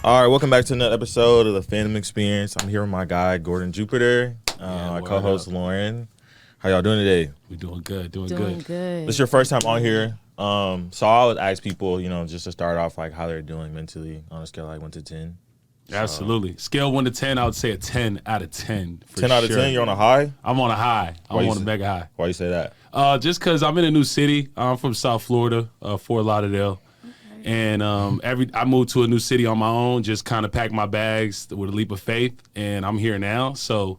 All right, welcome back to another episode of the Phantom Experience. I'm here with my guy, Gordon Jupiter, my co-host, Lauren. How y'all doing today? We doing good, doing good. This is your first time on here. So I always ask people, just to start off, like, how they're doing mentally on a scale of, like, 1 to 10. Absolutely. Scale 1 to 10, I would say a 10 out of 10. 10 out of 10? You're on a high? I'm on a high. I'm on a mega high. Why you say that? Just because I'm in a new city. I'm from South Florida, Fort Lauderdale. And I moved to a new city on my own, just kind of packed my bags with a leap of faith, and I'm here now. So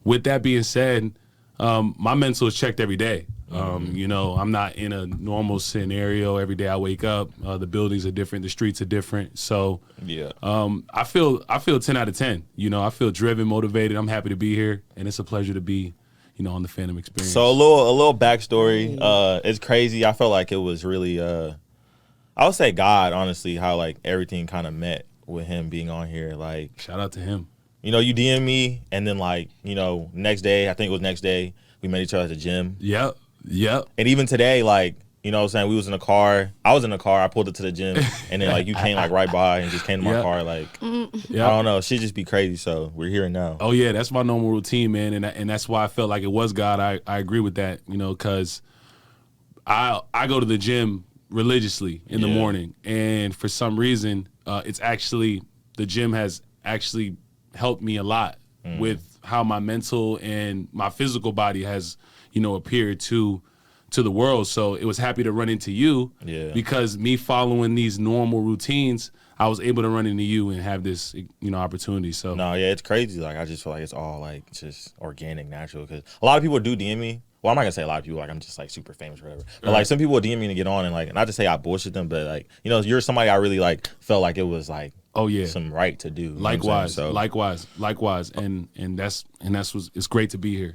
with that being said, my mental is checked every day. I'm not in a normal scenario. Every day I wake up, the buildings are different, the streets are different. So yeah, I feel 10 out of 10. I feel driven, motivated. I'm happy to be here, and it's a pleasure to be, on the Phantom Experience. So a little backstory. It's crazy. I felt like it was really I would say God, honestly, how like everything kind of met with him being on here. Like, shout out to him. You DM me, and then next day, I think it was next day, we met each other at the gym. Yep. And even today, like, what I'm saying, we was in a car. I was in a car. I pulled it to the gym, and then like you came like right by and just came to my car. Like, I don't know, shit just be crazy. So we're here now. Oh yeah, that's my normal routine, man, and that's why I felt like it was God. I agree with that, because I go to the gym religiously in the morning, and for some reason it's actually, the gym has actually helped me a lot with how my mental and my physical body has appeared to the world. So it was happy to run into you, because me following these normal routines, I was able to run into you and have this opportunity. So it's crazy. Like, I just feel like it's all like just organic, natural, because a lot of people do DM me. Well, I'm not gonna say a lot of people, like, I'm just like super famous or whatever. But like some people will DM me to get on, and like, not to say I bullshit them, but like, you're somebody I really like felt like it was like some right to do. Likewise. And that's it's great to be here.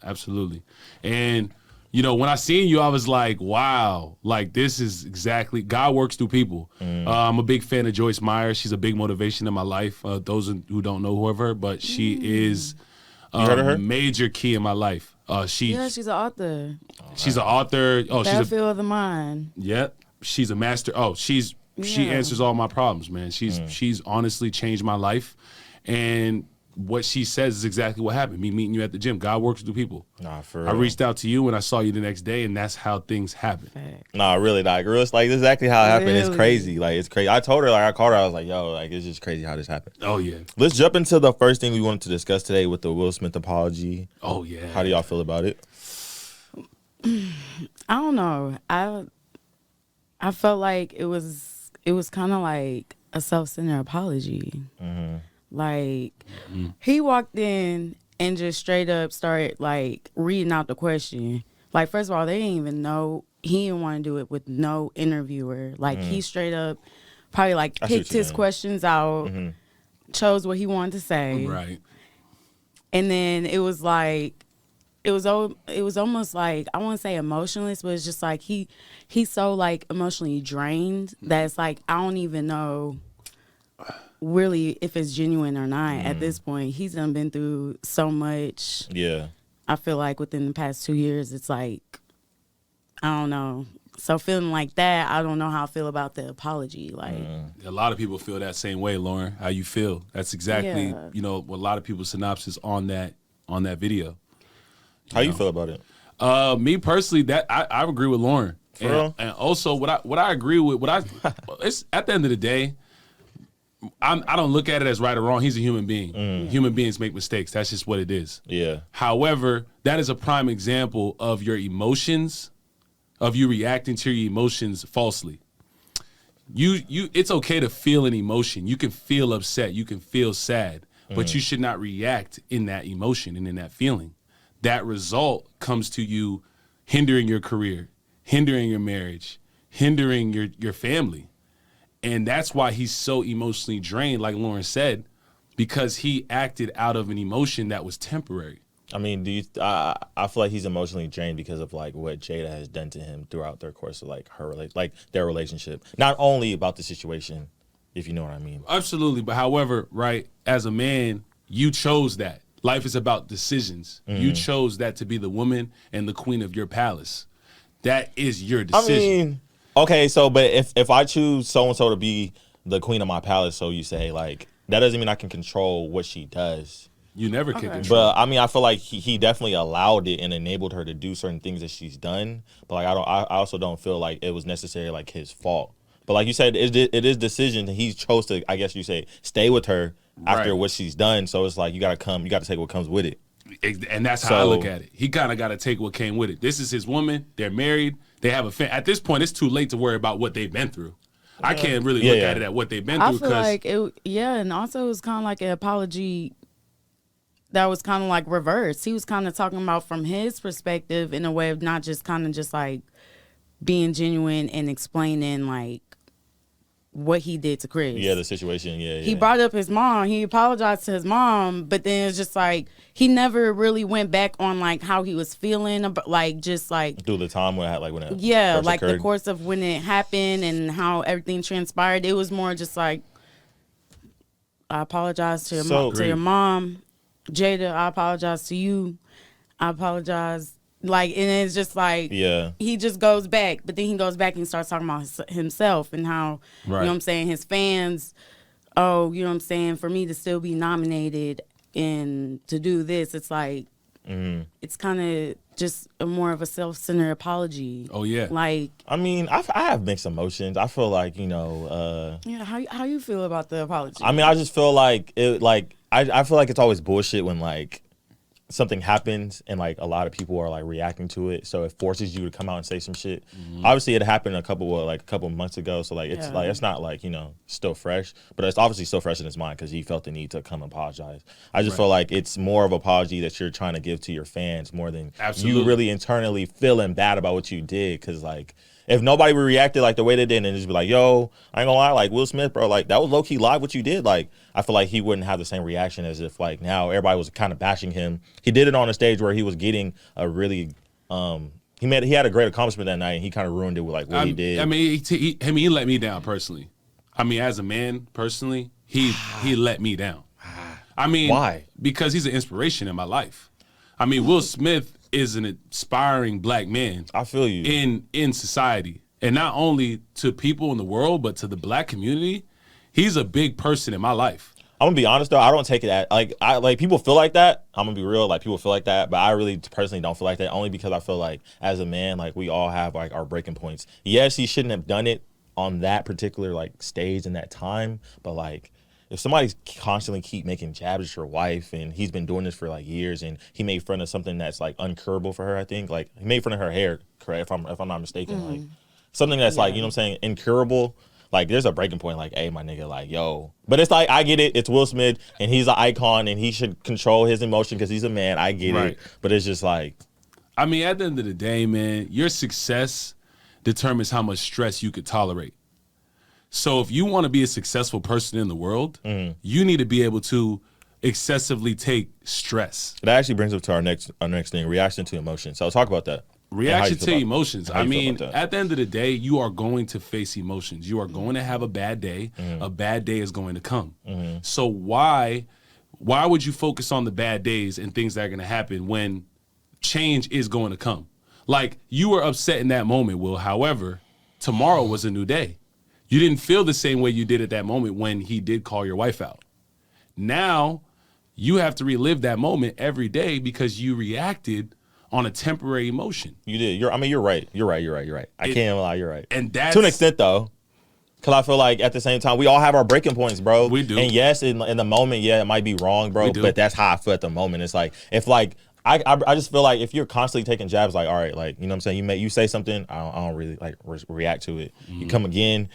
Absolutely. And when I seen you, I was like, wow, like this is exactly, God works through people. I'm a big fan of Joyce Meyer. She's a big motivation in my life. Those who don't know of her, but she is a major key in my life. She's an author. She's an author. Battlefield of the Mind. Yep. She's a master. She answers all my problems, man. She's honestly changed my life, and what she says is exactly what happened. Me meeting you at the gym. God works through people. For real. I reached out to you and I saw you the next day, and that's how things happen. Really, like, it's like exactly how it happened. Really? It's crazy. Like, it's crazy. I told her, like, I called her. I was like, yo, like, it's just crazy how this happened. Oh yeah. Let's jump into the first thing we wanted to discuss today with the Will Smith apology. Oh yeah. How do y'all feel about it? I don't know. I felt like it was kind of like a self-centered apology. Like, he walked in and just straight up started, like, reading out the question. Like, first of all, they didn't even know. He didn't want to do it with no interviewer. Like, he straight up probably, like, picked his questions out, chose what he wanted to say. Right. And then it was like, it was almost like, I won't say emotionless, but it's just like he's so, like, emotionally drained that it's like, I don't even know really if it's genuine or not at this point. He's done been through so much. Yeah. I feel like within the past 2 years, it's like, I don't know. So feeling like that, I don't know how I feel about the apology. Like, a lot of people feel that same way, Lauren. How you feel? That's exactly what a lot of people's synopsis on that video. How you feel about it? Me personally, that I agree with Lauren. For real? And also what I agree with, it's at the end of the day, I don't look at it as right or wrong. He's a human being. Human beings make mistakes. That's just what it is. Yeah. However, that is a prime example of your emotions, of you reacting to your emotions falsely. It's okay to feel an emotion. You can feel upset. You can feel sad. But you should not react in that emotion and in that feeling. That result comes to you hindering your career, hindering your marriage, hindering your family. And that's why he's so emotionally drained, like Lauren said, because he acted out of an emotion that was temporary. I mean, I feel like he's emotionally drained because of like what Jada has done to him throughout their course of like their relationship. Not only about the situation, if you know what I mean. Absolutely, but however, right, as a man, you chose that. Life is about decisions. You chose that to be the woman and the queen of your palace. That is your decision. I mean, okay, so but if I choose so and so to be the queen of my palace, so you say, like, that doesn't mean I can control what she does. You never can control. But I mean, I feel like he definitely allowed it and enabled her to do certain things that she's done. But like, I also don't feel like it was necessarily like his fault. But like you said, it is decision. He chose to, I guess you say, stay with her after what she's done. So it's like you got to take what comes with it. And that's how I look at it. He kind of got to take what came with it. This is his woman. They're married. They have a family. At this point, it's too late to worry about what they've been through. I can't really look at it at what they've been through. I feel like and also it was kind of like an apology that was kind of like reversed. He was kind of talking about from his perspective in a way of not just kind of just like being genuine and explaining like what he did to Chris. Yeah, the situation. He brought up his mom. He apologized to his mom, but then it's just like he never really went back on like how he was feeling about, like just like through the time when it first like occurred. The course of when it happened and how everything transpired. It was more just like, I apologize to your mom, Jada. I apologize to you. I apologize. Like, and it's just like, he just goes back, but then he goes back and starts talking about himself and how, you know what I'm saying, his fans, you know what I'm saying, for me to still be nominated and to do this, it's like, it's kind of just more of a self-centered apology. Oh, yeah. Like, I mean, I have mixed emotions. I feel like, you know. How you feel about the apology? I mean, I just feel like, I feel like it's always bullshit when, like, something happens and like a lot of people are like reacting to it, so it forces you to come out and say some shit. Obviously it happened a couple months ago, so like it's like it's not like, you know, still fresh, but it's obviously still fresh in his mind because he felt the need to come and apologize. I just feel like it's more of an apology that you're trying to give to your fans more than you really internally feeling bad about what you did, because like if nobody reacted like the way they did and just be like, yo, I ain't gonna lie, like Will Smith, bro, like that was low-key live what you did, like I feel like he wouldn't have the same reaction as if like now everybody was kind of bashing him. He did it on a stage where he was getting a really he had a great accomplishment that night and he kind of ruined it with like what he did. I mean, he let me down personally. I mean, as a man personally, he let me down. I mean, why? Because he's an inspiration in my life. I mean, Will Smith is an inspiring black man. I feel you. In society. And not only to people in the world, but to the black community. He's a big person in my life. I'm gonna be honest though, I don't take it at like people feel like that. I'm gonna be real, like people feel like that, but I really personally don't feel like that, only because I feel like as a man, like we all have like our breaking points. Yes, he shouldn't have done it on that particular like stage in that time, but like if somebody's constantly keep making jabs at your wife, and he's been doing this for like years, and he made fun of something that's like uncurable for her, I think like he made fun of her hair, correct? If I'm not mistaken, like something that's like, you know what I'm saying, incurable. Like, there's a breaking point, like, hey, my nigga, like, yo. But it's like, I get it. It's Will Smith, and he's an icon, and he should control his emotion because he's a man. I get it. But it's just like. I mean, at the end of the day, man, your success determines how much stress you could tolerate. So if you want to be a successful person in the world, you need to be able to excessively take stress. That actually brings us to our next thing, reaction to emotion. So I'll talk about that. Reaction to emotions. I mean, at the end of the day, you are going to face emotions. You are going to have a bad day. A bad day is going to come. So why would you focus on the bad days and things that are going to happen when change is going to come? Like, you were upset in that moment, Will. However, tomorrow was a new day. You didn't feel the same way you did at that moment when he did call your wife out. Now, you have to relive that moment every day because you reacted on a temporary emotion. You did. You're right. You're right. I can't lie. You're right. And that's, to an extent, though, because I feel like at the same time, we all have our breaking points, bro. We do. And yes, in the moment, yeah, it might be wrong, bro. But that's how I feel at the moment. It's like, if like, I just feel like if you're constantly taking jabs, like, all right, like, you know what I'm saying? You say something, I don't really like react to it. You come again.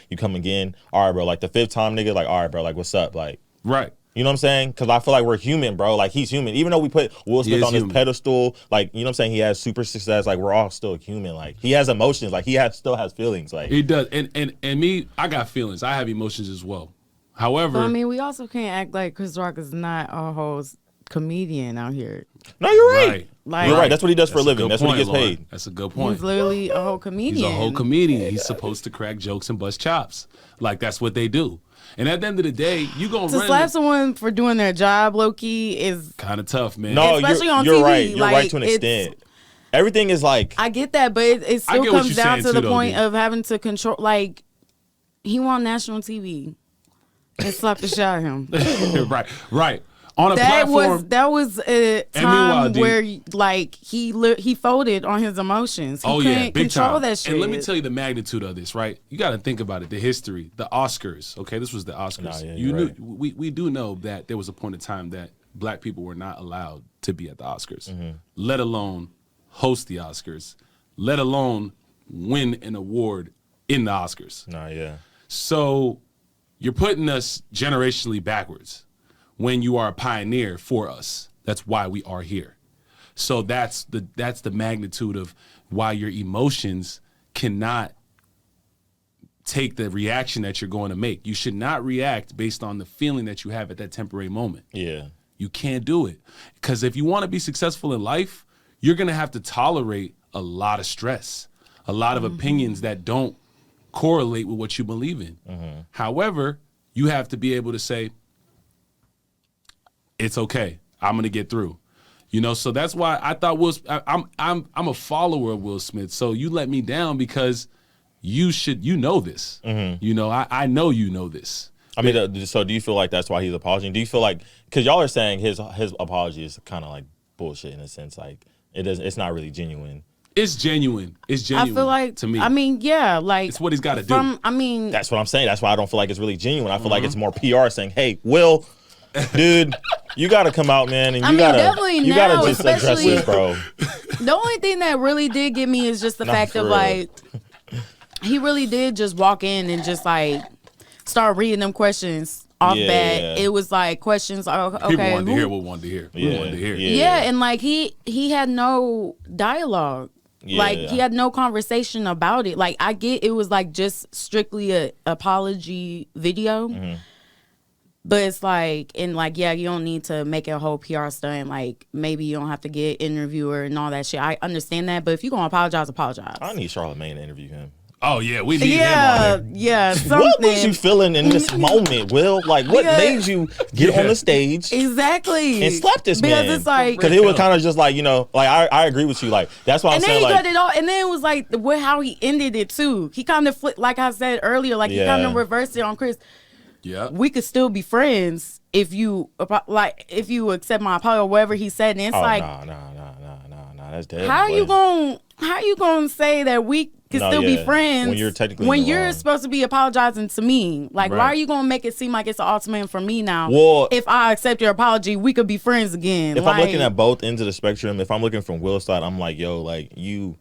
All right, bro. Like the fifth time, nigga, like, all right, bro, like, what's up? Like, right. You know what I'm saying? Because I feel like we're human, bro. Like, he's human. Even though we put Will Smith on this pedestal, like, you know what I'm saying? He has super success. Like, we're all still human. Like, he has emotions. Like, he still has feelings. Like, he does. And me, I got feelings. I have emotions as well. However, I mean, we also can't act like Chris Rock is not a whole comedian out here. No, you're right. Like, you're right. That's what he does for a living. That's what he gets paid. That's a good point. He's literally a whole comedian. He's a whole comedian. He's supposed to crack jokes and bust chops. Like, that's what they do. And at the end of the day, you gonna to slap someone for doing their job, low key, is kind of tough, man. No, especially on you're TV. Right. You're right to an extent. Everything is like, I get that, but it still comes down to the point of having to control. Like, he won national TV. and slapped the shit out of him. right. On a That platform. was a meanwhile, time where like he folded on his emotions. He couldn't big control time. that shit. And let me tell you the magnitude of this, right? You got to think about it. The history, the Oscars. Okay, this was the Oscars. Nah, yeah, you you're knew right. we do know that there was a point in time that black people were not allowed to be at the Oscars, let alone host the Oscars, let alone win an award in the Oscars. Nah, yeah. So you're putting us generationally backwards when you are a pioneer for us. That's why we are here. So that's the magnitude of why your emotions cannot take the reaction that you're going to make. You should not react based on the feeling that you have at that temporary moment. Yeah. You can't do it. Because if you want to be successful in life, you're going to have to tolerate a lot of stress, a lot of opinions that don't correlate with what you believe in. However, you have to be able to say, it's okay. I'm gonna get through. You know, so that's why I thought I'm a follower of Will Smith. So you let me down because you know this. You know, I know you know this. I mean, so do you feel like that's why he's apologizing? Do you feel like, because y'all are saying his apology is kind of like bullshit in a sense, like it's not really genuine. It's genuine. It's genuine. I feel like to me. I mean, yeah, like it's what he's got to do. I mean, That's what I'm saying. That's why I don't feel like it's really genuine. I feel like it's more PR saying, "Hey, Will, dude, you got to come out, man, and you definitely gotta now, just address especially- this, bro." the only thing that really did get me is just the fact for of real. like he really did just walk in and just like start reading them questions off Yeah. bat. It was like questions. Oh, okay, People wanted to who- hear what wanted to hear. We Yeah. wanted to hear. Yeah. Yeah, and like he had no dialogue. Like Yeah. he had no conversation about it. Like I get it was like just strictly a apology video. Mm-hmm. But it's like, and like, yeah, you don't need to make a whole PR stunt. Like, maybe you don't have to get interviewer and all that shit. I understand that, but if you're gonna apologize, apologize. I need Charlamagne to interview him. Oh yeah, we need him Yeah, on there. yeah, What was you something. feeling in this moment, Will? Like, what Yeah. made you get on the stage Exactly. and slap this because man? it's like, Because it was kind of just like, you know, like I agree with you. Like that's why I'm and then saying he like, cut it off, and then it was like how he ended it too. He kind of flipped, like I said earlier, like he Yeah. kind of reversed it on Chris. Yeah. We could still be friends if you accept my apology or whatever he said. And it's oh like, nah, that's dead. how you gonna say that we can No, still yeah. be friends When you're technically when in the you're wrong. supposed to be apologizing to me? Like, why Right. are you gonna make it seem like it's an ultimatum for me now? Well, if I accept your apology, we could be friends again. If like, I'm looking at both ends of the spectrum, if I'm looking from Will's side, I'm like, yo, like you,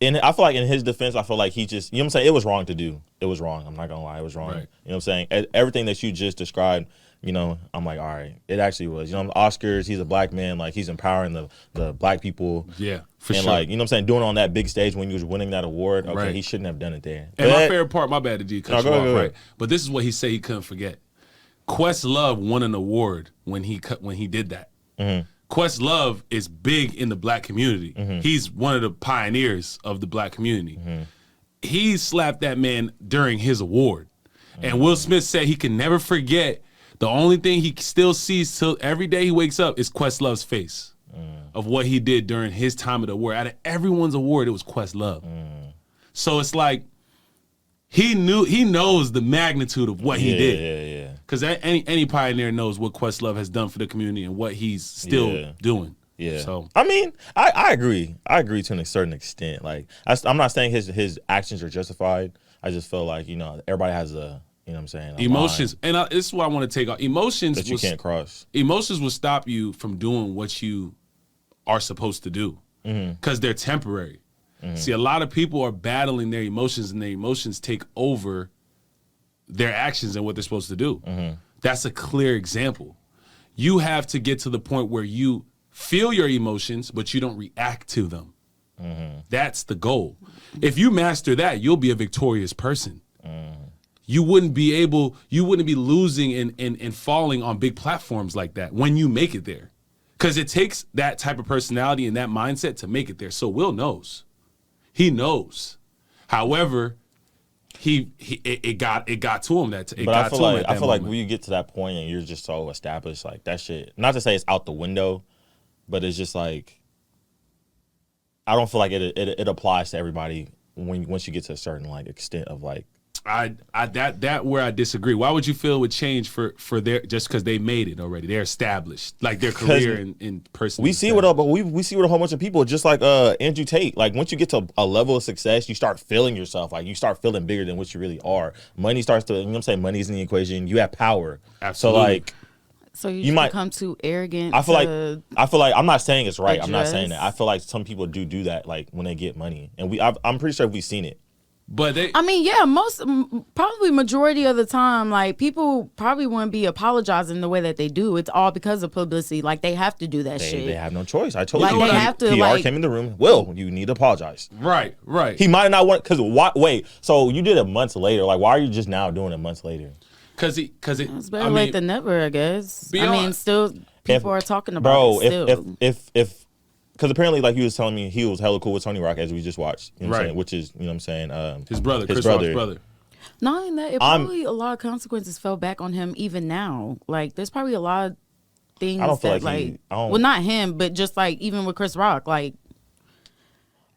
and I feel like in his defense, I feel like he just, you know what I'm saying? It was wrong to do. It was wrong. I'm not gonna lie, it was wrong. Right. You know what I'm saying? Everything that you just described, you know, I'm like, all right, it actually was. You know, Oscars, he's a black man, like he's empowering the black people. Yeah, for and sure. like, you know what I'm saying, doing it on that big stage when he was winning that award, okay, Right. he shouldn't have done it there. And my But- favorite part, my bad, did cut No, you go off, ahead, go right? ahead. But this is what he said he couldn't forget. Questlove won an award when he did that. Mm-hmm. Questlove is big in the black community. Mm-hmm. He's one of the pioneers of the black community. He slapped that man during his award. Mm-hmm. And Will Smith said he can never forget. The only thing he still sees till every day he wakes up is Questlove's face of what he did during his time of the award. Out of everyone's award, it was Questlove. So it's like he knows the magnitude of what he did. Yeah. Because any pioneer knows what Questlove has done for the community and what he's still Yeah. doing. Yeah. So I mean, I agree. I agree to a certain extent. Like I'm not saying his actions are justified. I just feel like, you know, everybody has a, you know what I'm saying, a emotions, line and this is what I want to take off. Emotions that you can't cross. Emotions will stop you from doing what you are supposed to do because they're temporary. See, a lot of people are battling their emotions, and their emotions take over their actions and what they're supposed to do. That's a clear example. You have to get to the point where you feel your emotions, but you don't react to them. That's the goal. If you master that, you'll be a victorious person. You wouldn't be losing and falling on big platforms like that when you make it there. Because it takes that type of personality and that mindset to make it there. So Will knows. He knows. However, it got to him that But I feel like when you get to that point and you're just so established, like that shit, not to say it's out the window, but it's just like, I don't feel like it applies to everybody once you get to a certain like extent of like That where I disagree. Why would you feel it would change for their just because they made it already? They're established, like their career in person. We see with we see with a whole bunch of people, just like Andrew Tate. Like once you get to a level of success, you start feeling yourself. Like you start feeling bigger than what you really are. Money starts to, you know what I'm saying? Money's in the equation. You have power. Absolutely. So like. So you might become too arrogant. I feel like I'm not saying it's right. I'm not saying address. that. I feel like some people do that, like when they get money, and I'm pretty sure we've seen it. But I mean, yeah, probably majority of the time, like people probably wouldn't be apologizing the way that they do. It's all because of publicity. Like they have to do that shit. They have no choice. I told Like, you. they have to, PR like- came in the room. Will, you need to apologize. right. He might not want because wait. So you did it months later. Like why are you just now doing it months later? Because it. It's better late than never, I guess. I mean, beyond- still people are talking about Bro, it still. if because apparently like he was telling me he was hella cool with Tony Rock as we just watched. You know what I'm Right. saying? Which is you know what I'm saying. His brother, Chris Rock's brother. Not only that, it probably a lot of consequences fell back on him even now. Like there's probably a lot of things I don't feel that like well, not him, but just like even with Chris Rock, like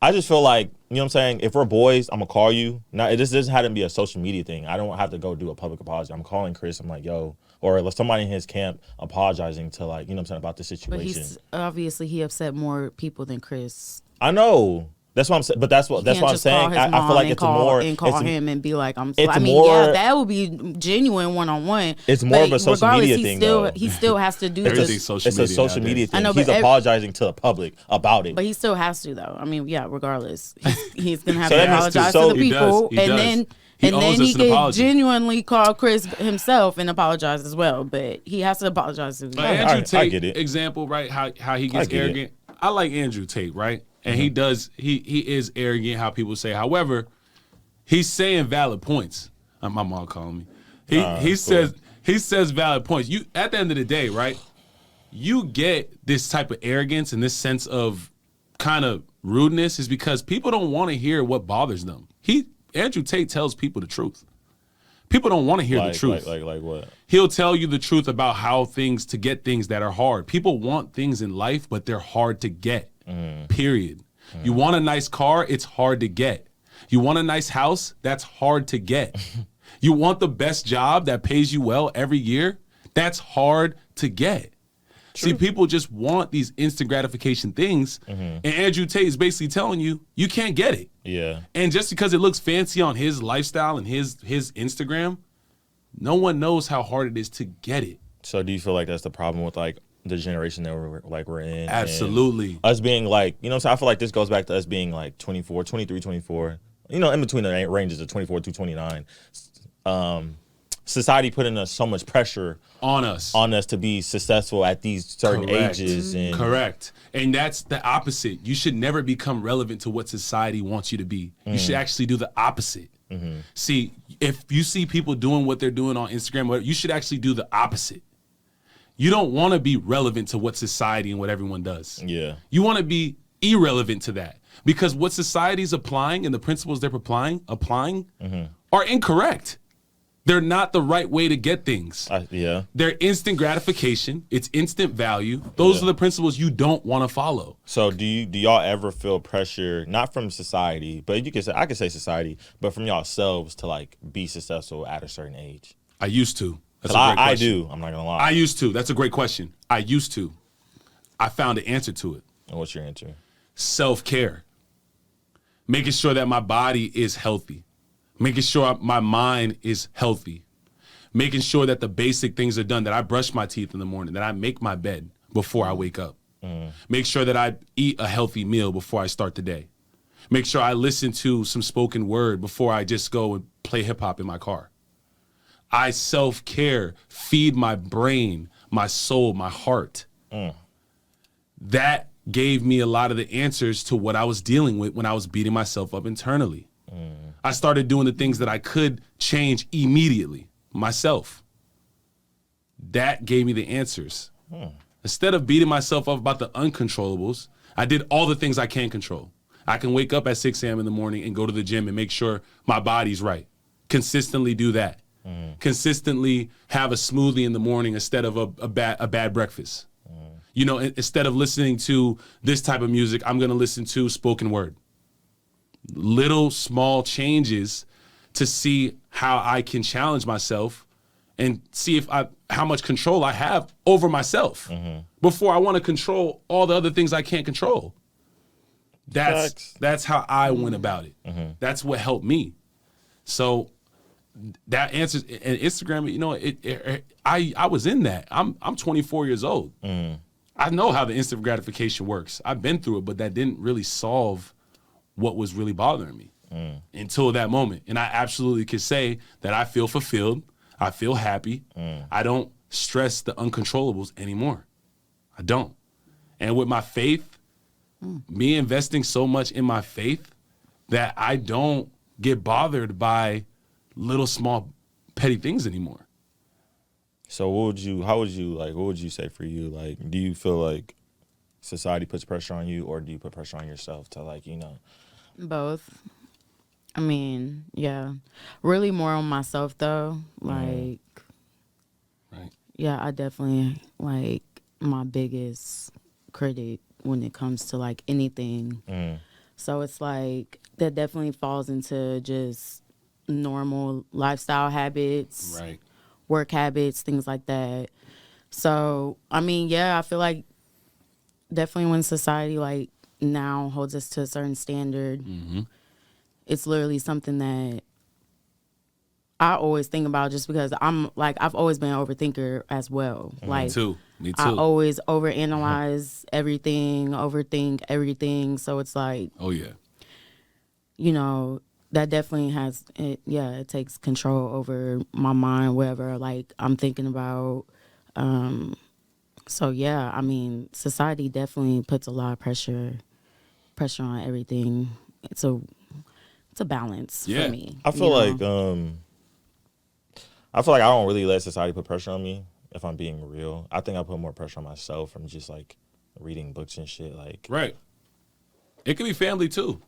I just feel like, you know what I'm saying? If we're boys, I'm going to call you. Now, this doesn't have to be a social media thing. I don't have to go do a public apology. I'm calling Chris. I'm like, yo, or somebody in his camp apologizing to like, you know what I'm saying, about the but situation. he's obviously he upset more people than Chris. I know. That's what I'm saying. But that's what I'm saying. I feel like it's more. Call him and be like, I mean, more, that would be genuine one-on-one. It's more of a social media thing, though. He still has to do Everything's this. social It's media a social nowadays. media thing. I know, He's but apologizing to the public about it. But he still has to, though. I mean, yeah, regardless, he's gonna have So to that means apologize so- to the He does. people, He and does. then He and owes then us he an could apology. genuinely call Chris himself and apologize as well. But he has to apologize to the But people. Andrew I Tate get it. example, right? How he gets get it. arrogant. I like Andrew Tate, right? And he does. He is arrogant. How people say. However, he's saying valid points. My mom calling me. He says valid points. You at the end of the day, right? You get this type of arrogance and this sense of kind of rudeness is because people don't want to hear what bothers them. Andrew Tate tells people the truth. People don't want to hear the truth. Like what? He'll tell you the truth about how to get things that are hard. People want things in life, but they're hard to get. Period. You want a nice car, it's hard to get. You want a nice house, that's hard to get. You want the best job that pays you well every year, that's hard to get. See, people just want these instant gratification things, and Andrew Tate is basically telling you, you can't get it. Yeah. And just because it looks fancy on his lifestyle and his Instagram, no one knows how hard it is to get it. So do you feel like that's the problem with like the generation that we're in? and Absolutely. us being like, you know what I'm saying? I feel like this goes back to us being like 24, 23, 24, you know, in between the ranges of 24 to 29. Society putting us so much pressure On us. to be successful at these certain Correct. ages. And Correct. And that's the opposite. You should never become relevant to what society wants you to be. You should actually do the opposite. See, if you see people doing what they're doing on Instagram, you should actually do the opposite. You don't want to be relevant to what society and what everyone does. Yeah. You want to be irrelevant to that because what society's applying and the principles they're applying are incorrect. They're not the right way to get things. Yeah. They're instant gratification. It's instant value. Those are the principles you don't want to follow. So do y'all ever feel pressure, not from society, but I could say society, but from yourselves to like be successful at a certain age? I used to. That's 'Cause a great I question. do. I'm not gonna lie. I used to. That's a great question. I used to. I found an answer to it. And what's your answer? Self-care. Making sure that my body is healthy. Making sure my mind is healthy. Making sure that the basic things are done, that I brush my teeth in the morning, that I make my bed before I wake up. Make sure that I eat a healthy meal before I start the day. Make sure I listen to some spoken word before I just go and play hip hop in my car. I self-care, feed my brain, my soul, my heart. That gave me a lot of the answers to what I was dealing with when I was beating myself up internally. I started doing the things that I could change immediately myself. That gave me the answers. Instead of beating myself up about the uncontrollables, I did all the things I can control. I can wake up at 6 a.m. in the morning and go to the gym and make sure my body's right. Consistently do that. Consistently have a smoothie in the morning instead of a bad breakfast. You know, instead of listening to this type of music, I'm going to listen to spoken word. Little small changes to see how I can challenge myself and see how much control I have over myself before I want to control all the other things I can't control. That's how I went about it. That's what helped me. So that answers, and Instagram, you know, I was in that. I'm 24 years old. I know how the instant gratification works. I've been through it, but that didn't really solve what was really bothering me until that moment. And I absolutely could say that I feel fulfilled. I feel happy. I don't stress the uncontrollables anymore. I don't. And with my faith, me investing so much in my faith that I don't get bothered by little small petty things anymore. So what would you say for you? Like, do you feel like society puts pressure on you, or do you put pressure on yourself to, like, you know? Both. I mean, yeah. Really more on myself though. Like, right. Yeah, I definitely like my biggest critic when it comes to like anything. So it's like that definitely falls into just normal lifestyle habits, Right. work habits, things like that. So, I mean, yeah, I feel like definitely when society like now holds us to a certain standard, it's literally something that I always think about just because I'm like, I've always been an overthinker as well. Like, Me too. I always overanalyze everything, overthink everything. So it's like, Oh yeah. you know, that definitely has it. Yeah, it takes control over my mind, whatever like I'm thinking about. So yeah, I mean, society definitely puts a lot of pressure on everything. It's a balance for me. I feel like I don't really let society put pressure on me, if I'm being real. I think I put more pressure on myself from just like reading books and shit. Like, Right. It could be family too.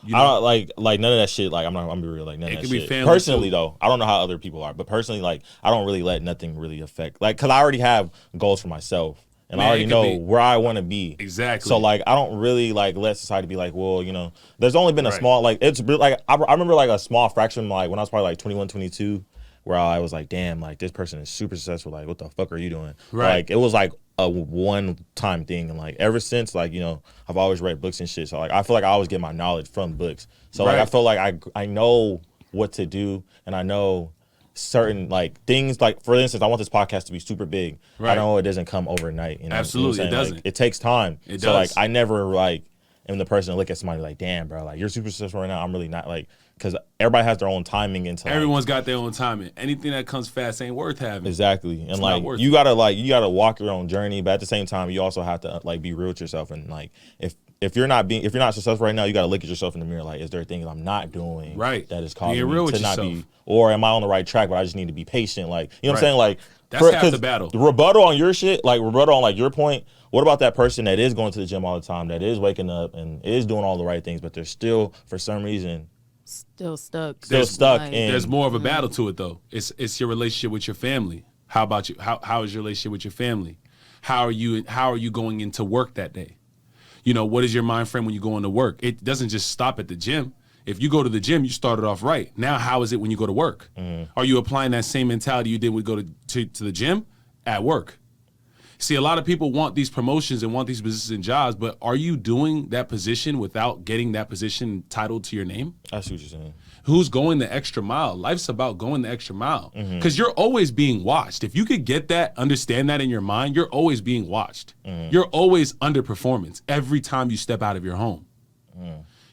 You I know? don't like none of that shit. Like, I'm gonna be real. Like, none of that could be shit. family, Personally, too. though, I don't know how other people are, but personally, like, I don't really let nothing really affect. Like, cause I already have goals for myself, and Man, I already it could know be- where I want to be. Exactly. So like, I don't really like let society be like, well, you know, there's only been a Right. small like it's like I remember like a small fraction like when I was probably like 21, 22, where I was like, damn, like this person is super successful. Like, what the fuck are you doing? Right. Like, it was like a one-time thing, and like ever since, like, you know, I've always read books and shit. So like, I feel like I always get my knowledge from books. So like, I Right. feel like I know what to do, and I know certain like things. Like, for instance, I want this podcast to be super big. I Right. know it doesn't come overnight. You know, Absolutely, what I'm it saying? doesn't. Like, it takes time. It So like, does. I never like am the person to look at somebody like, damn, bro, like you're super successful right now. I'm really not, like, because everybody has their own timing into like, Everyone's got their own timing. Anything that comes fast ain't worth having. exactly. And not like worth you gotta walk your own journey, but at the same time you also have to like be real with yourself. And like if you're not successful right now, you gotta look at yourself in the mirror. Like, is there things I'm not doing Right. that is causing Being me real to with not yourself. be, or am I on the right track, but I just need to be patient? Like, you know what I'm Right. saying? Like, That's half 'cause the battle. The rebuttal on your shit, like rebuttal on like your point. What about that person that is going to the gym all the time, that is waking up and is doing all the right things, but they're still for some reason Still stuck. stuck Like, in. There's more of a battle to it though. It's your relationship with your family. How about you? How is your relationship with your family? How are you going into work that day? You know, what is your mind frame when you go into work? It doesn't just stop at the gym. If you go to the gym, you started off right. Now, how is it when you go to work? Are you applying that same mentality you did when you go to the gym at work? See, a lot of people want these promotions and want these positions and jobs, but are you doing that position without getting that position titled to your name? I see what you're saying. Who's going the extra mile? Life's about going the extra mile because you're always being watched. If you could get that, understand that in your mind, you're always being watched. You're always under performance every time you step out of your home.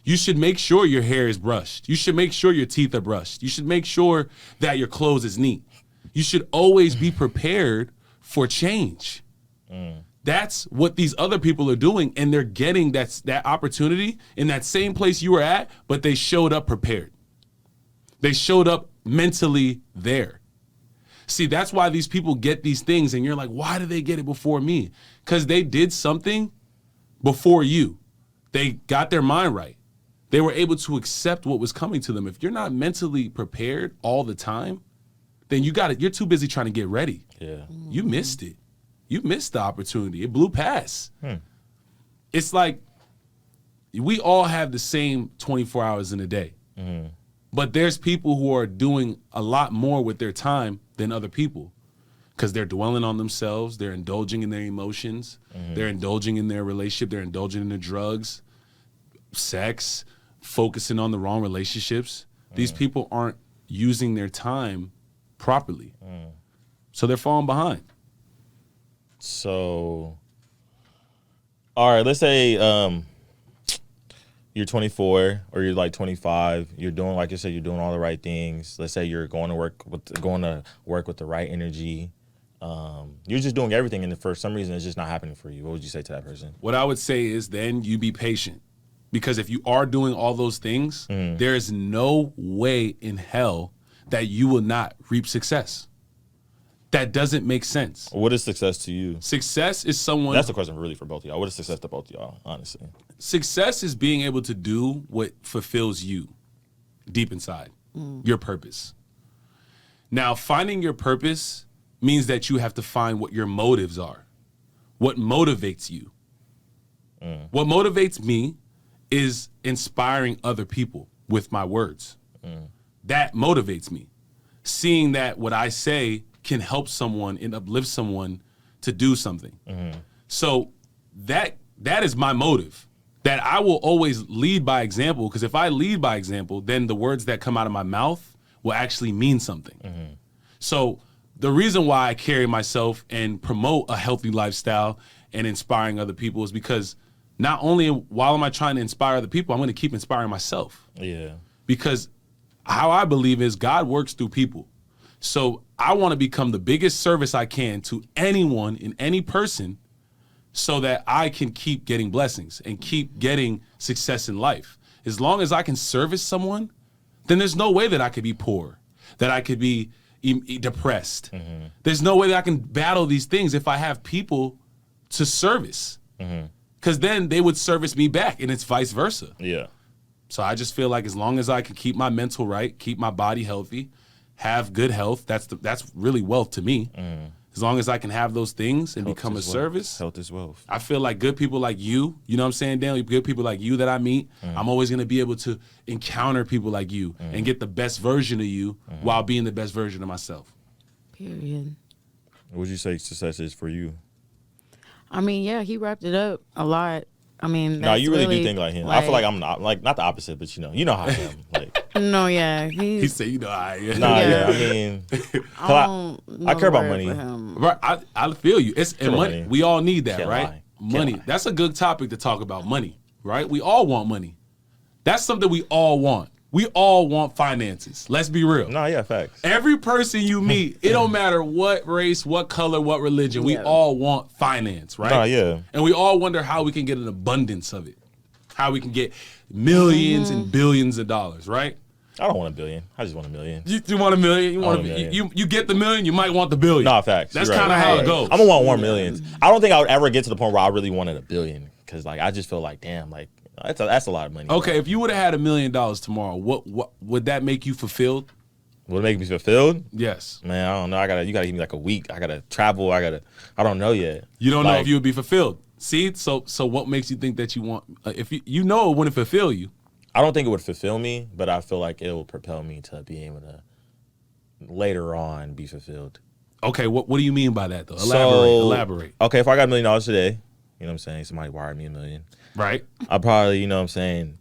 You should make sure your hair is brushed. You should make sure your teeth are brushed. You should make sure that your clothes is neat. You should always be prepared for change. That's what these other people are doing, and they're getting that opportunity in that same place you were at, but they showed up prepared. They showed up mentally there. See, that's why these people get these things, and you're like, why do they get it before me? Because they did something before you. They got their mind right. They were able to accept what was coming to them. If you're not mentally prepared all the time, then you're too busy trying to get ready. Yeah. You missed it. You missed the opportunity. It blew past. It's like we all have the same 24 hours in a day. But there's people who are doing a lot more with their time than other people because they're dwelling on themselves. They're indulging in their emotions. They're indulging in their relationship. They're indulging in the drugs, sex, focusing on the wrong relationships. These people aren't using their time properly. So they're falling behind. So, all right, let's say you're 24 or you're like 25. You're doing, like you said, you're doing all the right things. Let's say you're going to work with the right energy. You're just doing everything, and for some reason, it's just not happening for you. What would you say to that person? What I would say is then you be patient. Because if you are doing all those things, there is no way in hell that you will not reap success. That doesn't make sense. What is success to you? Success is someone... That's the question really for both of y'all. What is success to both of y'all, honestly? Success is being able to do what fulfills you deep inside, your purpose. Now, finding your purpose means that you have to find what your motives are. What motivates you. What motivates me is inspiring other people with my words. That motivates me. Seeing that what I say can help someone and uplift someone to do something. So that is my motive. That I will always lead by example, because if I lead by example, then the words that come out of my mouth will actually mean something. So the reason why I carry myself and promote a healthy lifestyle and inspiring other people is because not only while am I trying to inspire other people, I'm going to keep inspiring myself. Yeah. Because how I believe is God works through people. So I want to become the biggest service I can to anyone and any person so that I can keep getting blessings and keep getting success in life. As long as I can service someone, then there's no way that I could be poor, that I could be depressed. There's no way that I can battle these things if I have people to service. Because then they would service me back, and it's vice versa. Yeah. So I just feel like as long as I can keep my mental right, keep my body healthy, have good health, that's really wealth to me. As long as I can have those things and become a service. Health is wealth. I feel like good people like you know what I'm saying, Daniel? Good people like you that I meet, I'm always going to be able to encounter people like you and get the best version of you while being the best version of myself. Period. What would you say success is for you? I mean, yeah, he wrapped it up a lot. I mean, No, you really do think like him. I feel like I'm not not the opposite, but you know how I am. Like, no, yeah, He said, you know, I I mean, I care about money. Right, I feel you. It's and money. money. We all need that, Can't right? lie. Can't Money. lie. That's a good topic to talk about. Money, right? We all want money. That's something we all want. We all want finances. Let's be real. No, yeah, facts. Every person you meet, it don't matter what race, what color, what religion, we all want finance, right? Nah, yeah. And we all wonder how we can get an abundance of it, how we can get millions and billions of dollars, right? I don't want $1 billion. I just want $1 million. You want $1 million? You want $1 million. you get the million, you might want the billion. Nah, facts. That's You're right. kind of how it goes. I'm gonna want $1 million. I don't think I would ever get to the point where I really wanted $1 billion because like I just feel like damn, like that's a lot of money. Okay, if you would have had $1 million tomorrow, what would that make you fulfilled? Would it make me fulfilled? Yes. Man, I don't know. You gotta give me like a week. I gotta travel. I don't know yet. You don't know Like, if you would be fulfilled. See, so what makes you think that you want? If you know it wouldn't fulfill you. I don't think it would fulfill me, but I feel like it will propel me to be able to later on be fulfilled. Okay, what do you mean by that though? Elaborate. Okay, if I got $1 million today, you know what I'm saying? Somebody wired me $1 million. Right. I'd probably, you know what I'm saying,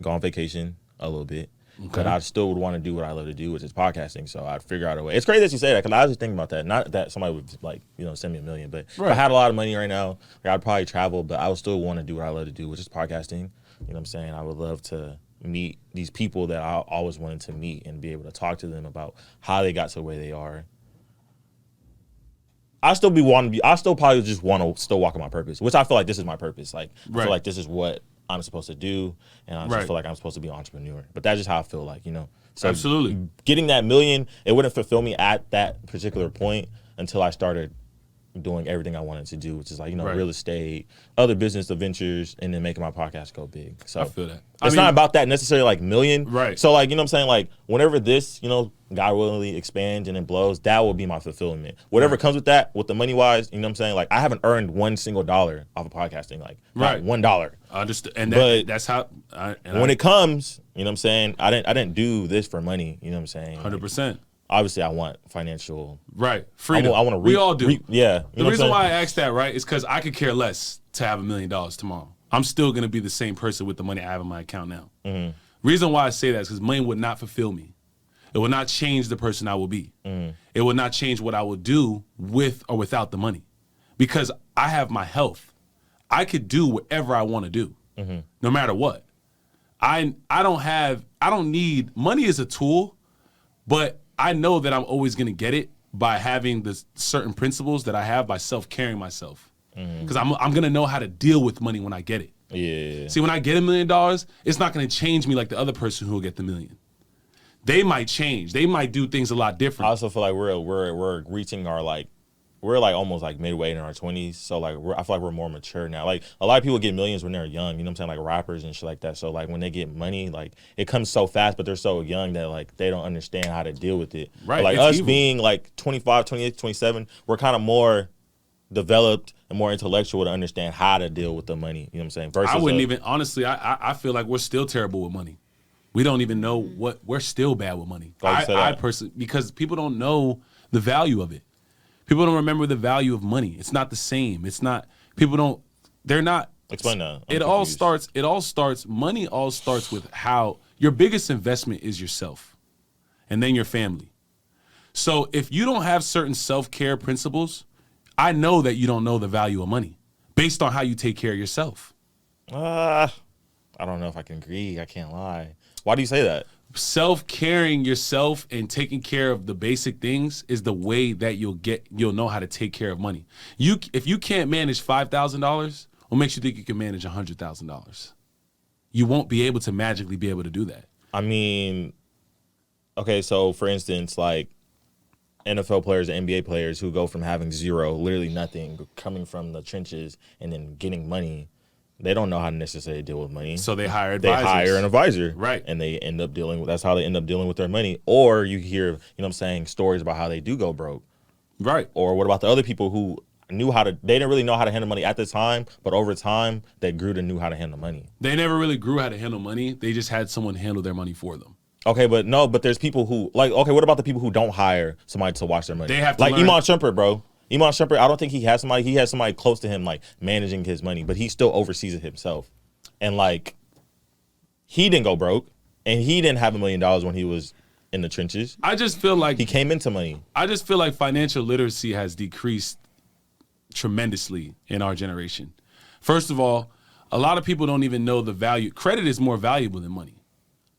go on vacation a little bit. Okay. But I still would want to do what I love to do, which is podcasting. So I'd figure out a way. It's crazy that you say that because I was just thinking about that. Not that somebody would like, you know, send me $1 million, but if I had a lot of money right now, like, I'd probably travel, but I would still want to do what I love to do, which is podcasting. You know what I'm saying? I would love to meet these people that I always wanted to meet and be able to talk to them about how they got to where they are. I still probably just want to still walk in my purpose, which I feel like this is my purpose. Like I feel like this is what I'm supposed to do, and I just feel like I'm supposed to be an entrepreneur. But that's just how I feel like, you know. So absolutely, getting that $1 million, it wouldn't fulfill me at that particular point until I started doing everything I wanted to do, which is like, you know, Right. real estate, other business ventures, and then making my podcast go big. So I feel that. It's not about that necessarily like million. Right. So like, you know what I'm saying? Like whenever this, you know, God willingly expands and it blows, that will be my fulfillment. Whatever comes with that, with the money wise, you know what I'm saying? Like I haven't earned one single dollar off of podcasting. Like Right. not $1. I understand. And But that's how. When it comes, you know what I'm saying? I didn't do this for money. You know what I'm saying? 100%. Obviously, I want financial. Right. Freedom. I want to. We all do. Yeah. The reason why I asked that, right, is because I could care less to have $1 million tomorrow. I'm still going to be the same person with the money I have in my account now. Mm-hmm. Reason why I say that is because money would not fulfill me. It will not change the person I will be. It will not change what I will do with or without the money. Because I have my health. I could do whatever I want to do, no matter what. I don't need, money is a tool, but I know that I'm always going to get it by having the certain principles that I have by self-caring myself. Because I'm going to know how to deal with money when I get it. Yeah. See, when I get $1 million, it's not going to change me like the other person who will get the $1 million. They might change. They might do things a lot I different. also feel like we're reaching our like. We're like almost like midway in our 20s, so like I feel like we're more mature now. Like a lot of people get millions when they're young, you know what I'm saying, like rappers and shit like that. So like when they get money, like it comes so fast, but they're so young that like they don't understand how to deal with it. Right, But, like it's us evil. being like 25, 28, 27, we're kind of more developed and more intellectual to understand how to deal with the money. You know what I'm saying? Versus I wouldn't even, honestly, I feel like we're still terrible with money. We don't even know we're still bad with money. Why you say I that? personally, because people don't know the value of it. People don't remember the value of money. It's not the same. It's not, they're not. Explain that. I'm Money all starts with how, your biggest investment is yourself and then your family. So if you don't have certain self-care principles, I know that you don't know the value of money based on how you take care of yourself. I don't know if I can agree. I can't lie. Why do you say that? Self-caring yourself and taking care of the basic things is the way that you'll know how to take care of money. If you can't manage $5,000, what makes you think you can manage $100,000? You won't be able to magically be able to do that. I mean, okay, so for instance, like NFL players and NBA players who go from having zero, literally nothing, coming from the trenches and then getting money, they don't know how to necessarily deal with money. So they hire advisors. They hire an advisor. Right. And they end up dealing with, that's how they end up dealing with their money. Or you hear, you know what I'm saying, stories about how they do go broke. Right. Or what about the other people who they didn't really know how to handle money at the time, but over time they grew to knew how to handle money. They never really grew how to handle money. They just had someone handle their money for them. Okay, but there's people who what about the people who don't hire somebody to watch their money? They have to like learn. Iman Shumpert, bro. Iman Shumpert, I don't think he has somebody close to him like managing his money, but he still oversees it himself. And like he didn't go broke and he didn't have $1 million when he was in the trenches. I just feel like He came into money. I just feel like financial literacy has decreased tremendously in our generation. First of all, a lot of people don't even know the value. Credit is more valuable than money.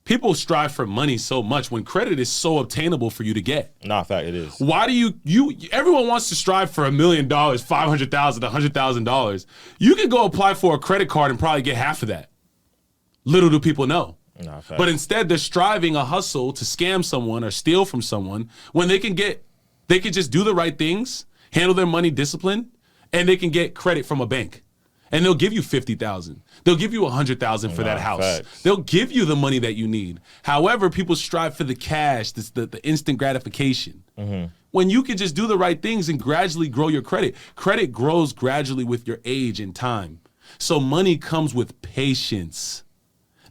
People strive for money so much when credit is so obtainable for you to get. Nah, fact, it is. Why do everyone wants to strive for $1 million, $500,000, $100,000. You can go apply for a credit card and probably get half of that. Little do people know. Nah, fact. But instead they're striving a hustle to scam someone or steal from someone when they can just do the right things, handle their money discipline, and they can get credit from a bank. And they'll give you $50,000. They'll give you $100,000 for that house. Facts. They'll give you the money that you need. However, people strive for the cash, the instant gratification. When you can just do the right things and gradually grow your credit. Credit grows gradually with your age and time. So money comes with patience.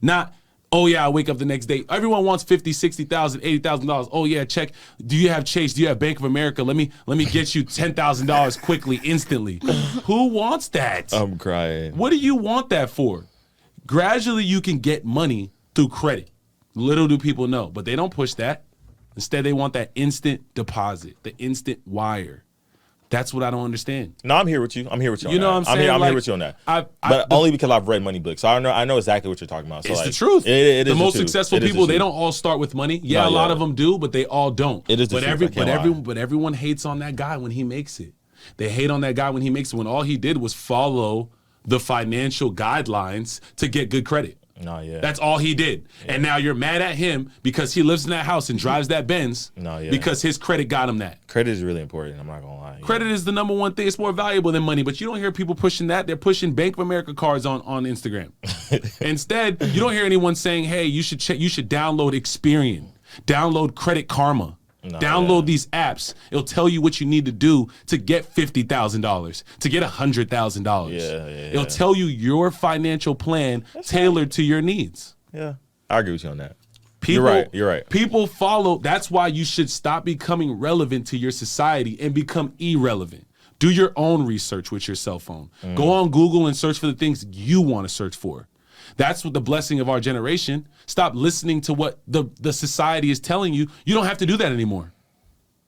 Not, oh yeah, I wake up the next day. Everyone wants $50,000, $60,000, $80,000. Oh yeah, check. Do you have Chase? Do you have Bank of America? Let me get you $10,000 quickly, instantly. Who wants that? I'm crying. What do you want that for? Gradually, you can get money through credit. Little do people know, but they don't push that. Instead, they want that instant deposit, the instant wire. That's what I don't understand. No, I'm here with you. I'm here with you. You know what I'm saying? I'm Like, here with you on that. but only because I've read Money Books, so I know exactly what you're talking about. So It's like, the truth. It is the most truth. successful It is the people, they truth. don't all start with money. Yeah, No, a lot yeah. of them do, but they all don't. It is the truth. I can't lie. But everyone hates on that guy when he makes it. They hate on that guy when he makes it, when all he did was follow the financial guidelines to get good credit. No, yeah. That's all he did. And now you're mad at him because he lives in that house and drives that Benz No, yeah. because his credit got him that. Credit is really important. I'm not gonna lie. Credit is the number one thing. It's more valuable than money, but you don't hear people pushing that. They're pushing Bank of America cards on Instagram. Instead, you don't hear anyone saying, hey, you should download Experian, download Credit Karma. No, Download these apps. It'll tell you what you need to do to get $50,000, to get $100,000. Yeah. It'll tell you your financial plan tailored to your needs. Yeah, I agree with you on that. People, You're right. People follow. That's why you should stop becoming relevant to your society and become irrelevant. Do your own research with your cell phone. Go on Google and search for the things you want to search for. That's what the blessing of our generation. Stop listening to what the society is telling you. You don't have to do that anymore.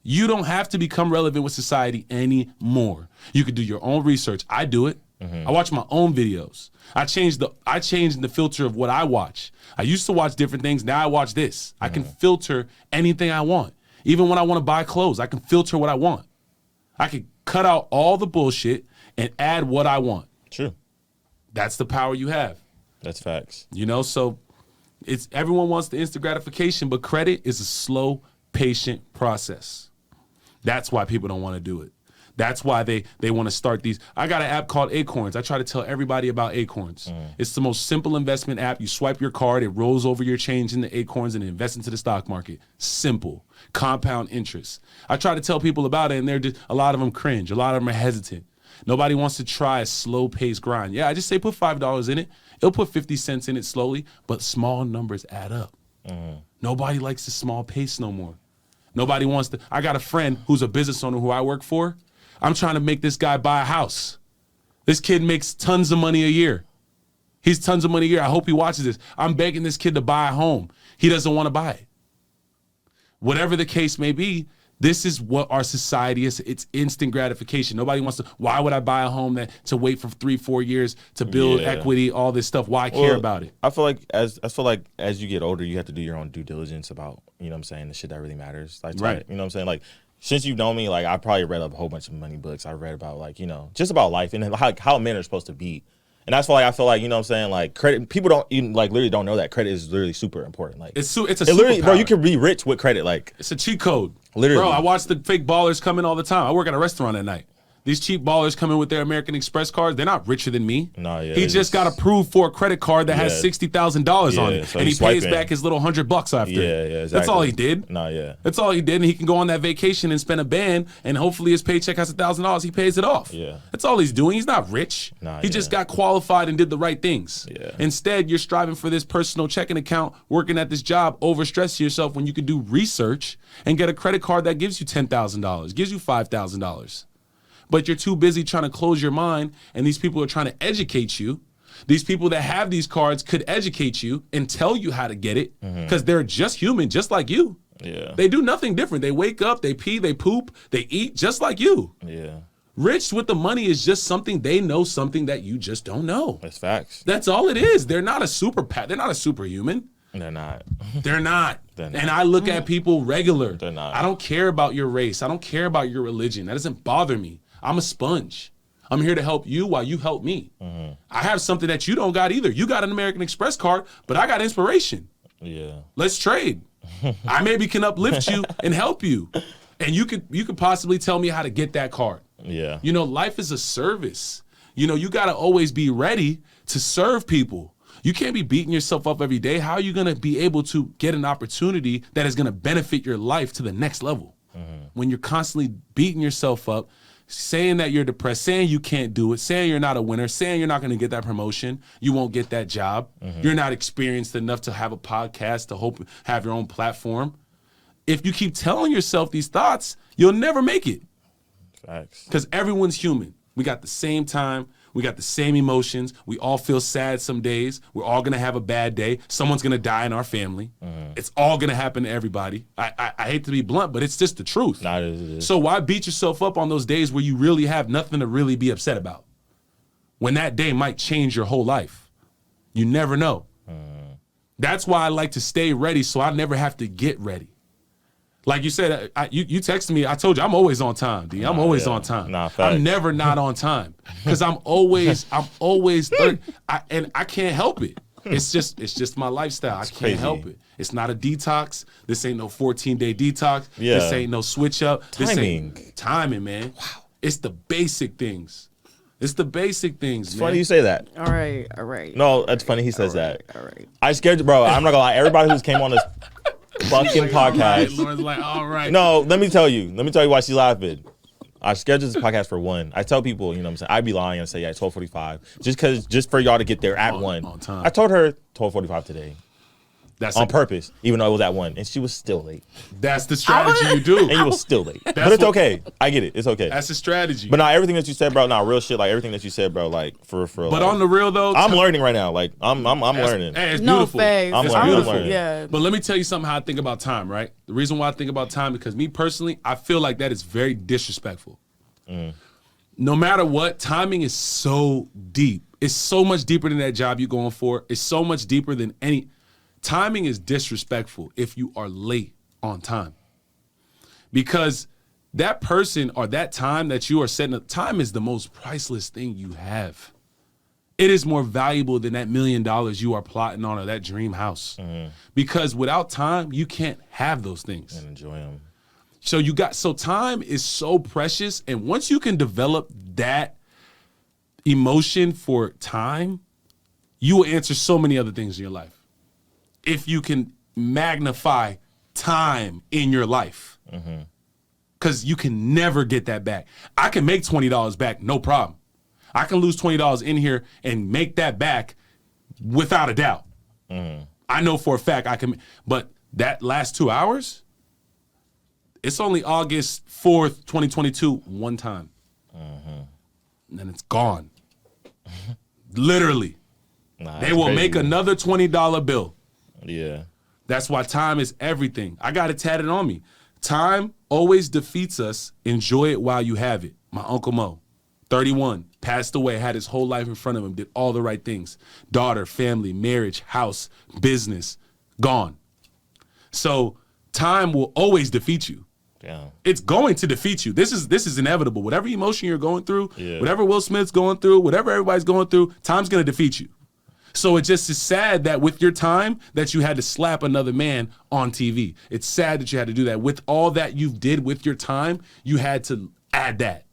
You don't have to become relevant with society anymore. You can do your own research. I do it. I watch my own videos. I changed the filter of what I watch. I used to watch different things. Now I watch this. I can filter anything I want. Even when I want to buy clothes, I can filter what I want. I can cut out all the bullshit and add what I want. True. That's the power you have. That's facts. You know, so it's everyone wants the instant gratification, but credit is a slow, patient process. That's why people don't want to do it. That's why they want to start these. I got an app called Acorns. I try to tell everybody about Acorns. It's the most simple investment app. You swipe your card, it rolls over your change into Acorns and invest into the stock market. Simple, compound interest. I try to tell people about it, and a lot of them cringe. A lot of them are hesitant. Nobody wants to try a slow-paced grind. Yeah, I just say put $5 in it. It'll put 50 cents in it slowly, but small numbers add up. Nobody likes the small pace no more. Nobody wants to. I got a friend who's a business owner who I work for. I'm trying to make this guy buy a house. This kid makes tons of money a year. He's tons of money a year. I hope he watches this. I'm begging this kid to buy a home. He doesn't want to buy it. Whatever the case may be, this is what our society is. It's instant gratification. Nobody wants to. Why would I buy a home to wait for 3-4 years to build equity, all this stuff? Why care about it? I feel like as you get older, you have to do your own due diligence about, you know what I'm saying, the shit that really matters. Like, right. You know what I'm saying? Like, since you've known me, like, I probably read a whole bunch of money books. I read about, like, you know, just about life and how men are supposed to be. And that's why I feel like, you know what I'm saying, like, credit, people don't even, like, literally don't know that credit is literally super important. Like, it's a literally, superpower. bro, you can be rich with credit. Like, it's a cheat code. Literally. Bro, I watch the fake ballers come in all the time. I work at a restaurant at night. These cheap ballers come in with their American Express cards. They're not richer than me. No, yeah. He just got approved for a credit card that has $60,000 on it, so and he he's pays swiping. back his little $100 after. Yeah, exactly. That's all he did. No, yeah. That's all he did, and he can go on that vacation and spend a band, and hopefully his paycheck has $1,000. He pays it off. Yeah. That's all he's doing. He's not rich. Nah, he just got qualified and did the right things. Yeah. Instead, you're striving for this personal checking account, working at this job, overstressing yourself when you could do research and get a credit card that gives you $10,000, gives you $5,000. But you're too busy trying to close your mind, and these people are trying to educate you. These people that have these cards could educate you and tell you how to get it because they're just human, just like you. Yeah. They do nothing different. They wake up, they pee, they poop, they eat just like you. Yeah. Rich with the money is just something they know, something that you just don't know. That's facts. That's all it is. They're not a they're not a superhuman. They're not. They're not. They're not. And I look at people regular. They're not. I don't care about your race. I don't care about your religion. That doesn't bother me. I'm a sponge. I'm here to help you while you help me. I have something that you don't got either. You got an American Express card, but I got inspiration. Yeah. Let's trade. I maybe can uplift you and help you. And you could possibly tell me how to get that card. Yeah. You know, life is a service. You know, you got to always be ready to serve people. You can't be beating yourself up every day. How are you going to be able to get an opportunity that is going to benefit your life to the next level? When you're constantly beating yourself up, saying that you're depressed, saying you can't do it, saying you're not a winner, saying you're not going to get that promotion, you won't get that job, you're not experienced enough to have a podcast, to have your own platform. If you keep telling yourself these thoughts, you'll never make it. Facts. Because everyone's human. We got the same time. We got the same emotions. We all feel sad some days. We're all going to have a bad day. Someone's going to die in our family. It's all going to happen to everybody. I hate to be blunt, but it's just the truth. Nah, it is. So why beat yourself up on those days where you really have nothing to really be upset about? When that day might change your whole life. You never know. That's why I like to stay ready so I never have to get ready. Like you said, you texted me. I told you I'm always on time, D. I'm always on time. Nah, facts. I'm never not on time because I'm always and I can't help it. It's just my lifestyle. I can't crazy. help it. It's not a detox. This ain't no 14-day detox. Yeah. This ain't no switch up. This Timing. ain't timing, man. Wow. It's the basic things. It's the basic things, It's man. funny you say that. All right, all right. No, that's funny he says that. All right. I scared you, bro. I'm not gonna lie. Everybody who's came on this fucking podcast. Lauren's like, all right. No, let me tell you why she's laughing. I scheduled this podcast for 1. I tell people, you know what I'm saying? I'd be lying and say, yeah, 12:45. Just for y'all to get there at 1. on time. I told her 12:45 today. That's On purpose, even though it was at 1. And she was still late. That's the strategy you do. And you was still late. But it's okay. I get it. It's okay. That's the strategy. But now everything that you said, bro, real shit, like everything that you said, bro, like for But like, on the real though, I'm learning right now. Like I'm learning. Hey, it's No beautiful. face. I'm It's learning. beautiful. I'm learning. Yeah. But let me tell you something how I think about time, right? The reason why I think about time is because me personally, I feel like that is very disrespectful. No matter what, timing is so deep. It's so much deeper than that job you're going for. It's so much deeper than any. Timing is disrespectful if you are late on time. Because that person or that time that you are setting up, time is the most priceless thing you have. It is more valuable than that $1 million you are plotting on or that dream house. Because without time, you can't have those things. And enjoy them. So time is so precious. And once you can develop that emotion for time, you will answer so many other things in your life. If you can magnify time in your life. Because you can never get that back. I can make $20 back, no problem. I can lose $20 in here and make that back without a doubt. I know for a fact I can, but that last 2 hours, it's only August 4th, 2022, one time. And then it's gone. Literally. Nah, They it's will crazy. make another $20 bill. Yeah. That's why time is everything. I got it tatted on me. Time always defeats us. Enjoy it while you have it. My Uncle Mo, 31, passed away, had his whole life in front of him, did all the right things. Daughter, family, marriage, house, business, gone. So time will always defeat you. Yeah. It's going to defeat you. This is inevitable. Whatever emotion you're going through, Yeah. whatever Will Smith's going through, whatever everybody's going through, time's going to defeat you. So it just is sad that with your time that you had to slap another man on TV. It's sad that you had to do that. With all that you did with your time, you had to add that.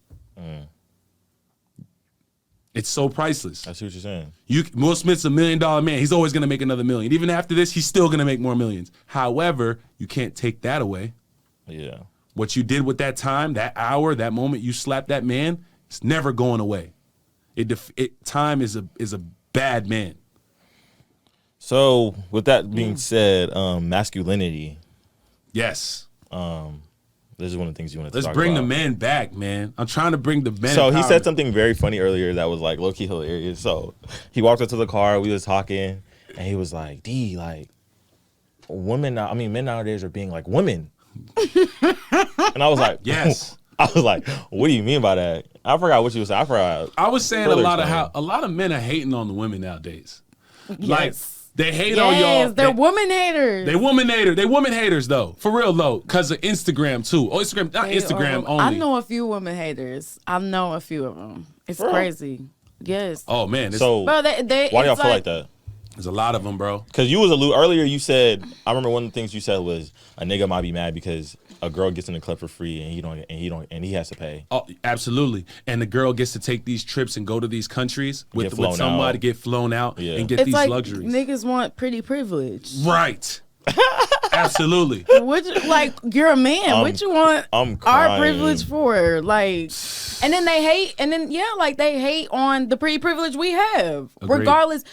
It's so priceless. I see what you're saying. Will Smith's $1 million man. He's always going to make another million. Even after this, he's still going to make more millions. However, you can't take that away. Yeah. What you did with that time, that hour, that moment you slapped that man, it's never going away. Time is a bad man. So with that being said, masculinity. Yes. This is one of the things you want to Let's talk bring about. the men back, man. I'm trying to bring the men. So he empowerment. said something very funny earlier that was like low key hilarious. So he walked up to the car, we was talking, and he was like, "D, like men nowadays are being like women." And I was like, Yes. I was like, what do you mean by that? I forgot what you was saying. I forgot. I was saying Further a lot of men are hating on the women nowadays. Like Yes. they hate on y'all. Yes, they're woman haters. They woman haters though. For real though, because of Instagram too. Oh, Instagram, not Instagram only. I know a few women haters. I know a few of them. It's crazy. Yes. Oh man, So Bro, they why do y'all it's feel like that? there's a lot of them, bro. Because you was earlier. You said, I remember one of the things you said was a nigga might be mad because a girl gets in the club for free and he has to pay. Oh, absolutely. And the girl gets to take these trips and go to these countries Get with flown somebody, out. get flown out, Yeah. and get It's these like luxuries. niggas want pretty privilege. Right. Absolutely. You're a man. What you want I'm our crying. privilege for? Like, and then they hate, they hate on the pretty privilege we have. Agreed. Regardless,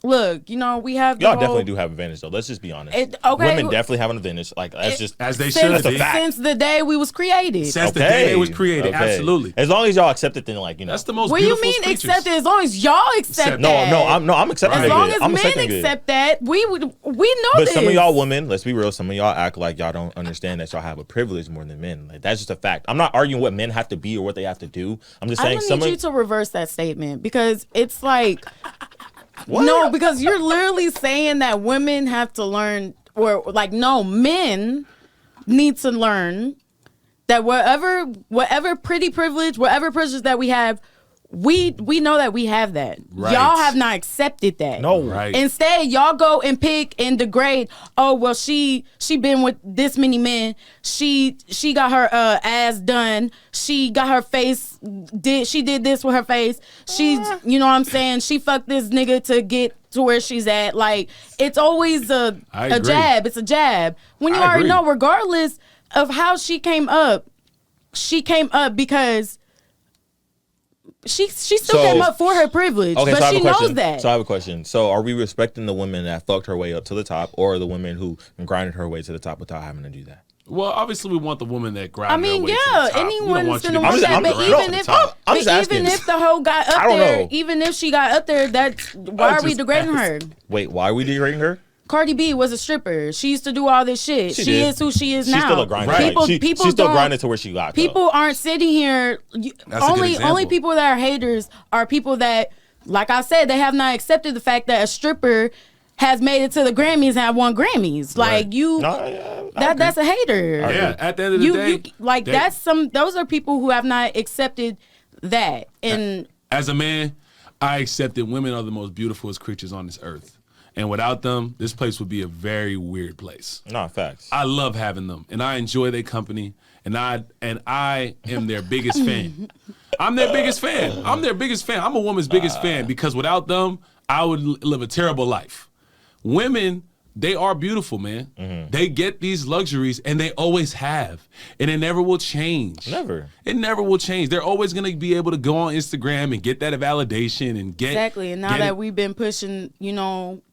look, we have the Y'all whole, definitely do have advantage though. Let's just be honest. Okay. Women definitely have an advantage. Like that's just As they since, should That's a be. fact. since the day we was created. Since the day it was created. Okay. Absolutely. As long as y'all accept it, then That's the most What do you beautiful mean creatures. accept it? As long as y'all accept No, that. I'm accepting As it. long as I'm men accepting it. accept that, we know But this. some of y'all women, let's be real, some of y'all act like y'all don't understand that y'all have a privilege more than men. Like that's just a fact. I'm not arguing what men have to be or what they have to do. I'm just I saying don't some need of you to reverse that statement because it's like What? no, because you're literally saying that women have to learn, or like no, men need to learn that whatever pretty privilege, whatever privilege that we have, we know that we have that. Right. Y'all have not accepted that. No. Right. Instead, y'all go and pick and degrade. Oh well, she been with this many men. She got her ass done. She got her face she did this with her face. She's you know what I'm saying. She fucked this nigga to get to where she's at. Like it's always a agree. jab. It's a jab. When you I already agree. know, regardless of how she came up because. She still came up for her privilege, Okay, but so I have she a question. knows that. So I have a question. So are we respecting the women that fucked her way up to the top, or the women who grinded her way to the top without having to do that? Well, obviously, we want the woman that grinded I mean, her way to yeah, the top. anyone's gonna I'm want just- that. I'm But just- even no, if, I'm just asking. even if the hoe got up I don't there, know. even if she got up there, that's why are we just degrading her? Wait, why are we degrading her? Cardi B was a stripper. She used to do all this shit. She She did. is who she is She's now. still a grinder. Right. People, Like, people she's still don't- grinding to where she got. though. People aren't sitting here. That's a good Only example. people that are haters are people that, like I said, they have not accepted the fact that a stripper has made it to the Grammys and have won Grammys. Like Right. you, No, yeah, that's a hater. Yeah, at the end of the day, like they- that's those are people who have not accepted that. And As a man, I accept that women are the most beautiful creatures on this earth. And without them, this place would be a very weird place. no facts. I love having them, and I enjoy their company, and I am their biggest fan. I'm their biggest fan. I'm their biggest fan. I'm a woman's biggest fan because without them, I would live a terrible life. Women, they are beautiful, man. They get these luxuries, and they always have, and it never will change. Never. It never will change. They're always gonna be able to go on Instagram and get that validation and get exactly. And now get that it. we've been pushing,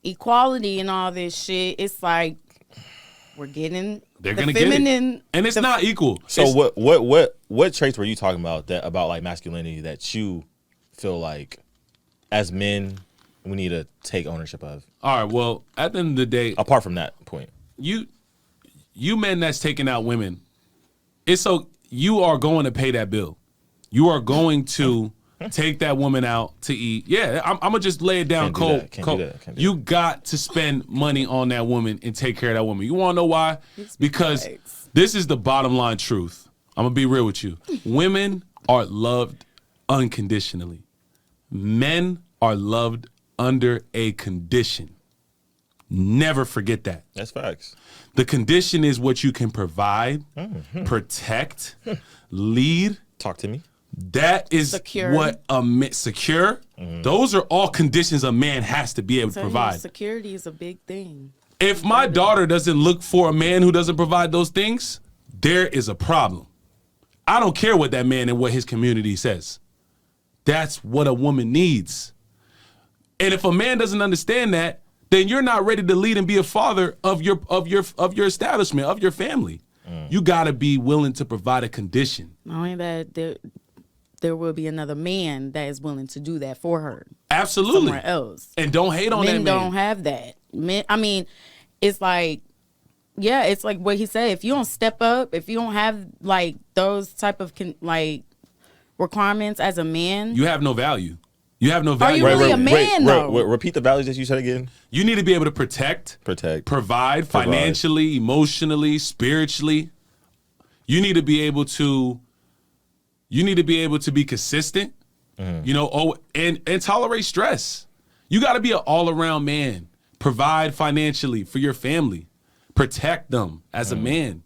equality and all this shit, it's like we're getting They're the gonna get feminine, it, and it's not equal. So It's- what traits were you talking about about like masculinity that you feel like as men we need to take ownership of? All right. Well, at the end of the day, Apart from that point. you men that's taking out women, you are going to pay that bill. You are going to take that woman out to eat. Yeah, I'm gonna just lay it down Can't do cold. that. Can't cold. do that. Can't do You got to spend money on that woman and take care of that woman. You want to know why? Because facts. this is the bottom line truth. I'm gonna be real with you. Women are loved unconditionally. Men are loved under a condition. Never forget that. That's facts. The condition is what you can provide, protect, lead. Talk to me. That is Secure. what a man secure. Those are all conditions a man has to be able to So, yeah, provide. security is a big thing. If my daughter doesn't look for a man who doesn't provide those things, there is a problem. I don't care what that man and what his community says. That's what a woman needs. And if a man doesn't understand that, then you're not ready to lead and be a father of your establishment, of your family. You got to be willing to provide a condition. Not only that, there will be another man that is willing to do that for her Absolutely. somewhere else. And don't hate on that Men man. don't have that. Men, I mean, it's like, yeah, it's like what he said. If you don't step up, if you don't have like those type of requirements as a man, You have no value. You have no value. you really a man, though? Repeat the values that you said again. You need to be able to protect, provide financially, emotionally, spiritually. You need to be able to be consistent, and tolerate stress. You got to be an all-around man. Provide financially for your family. Protect them as a man.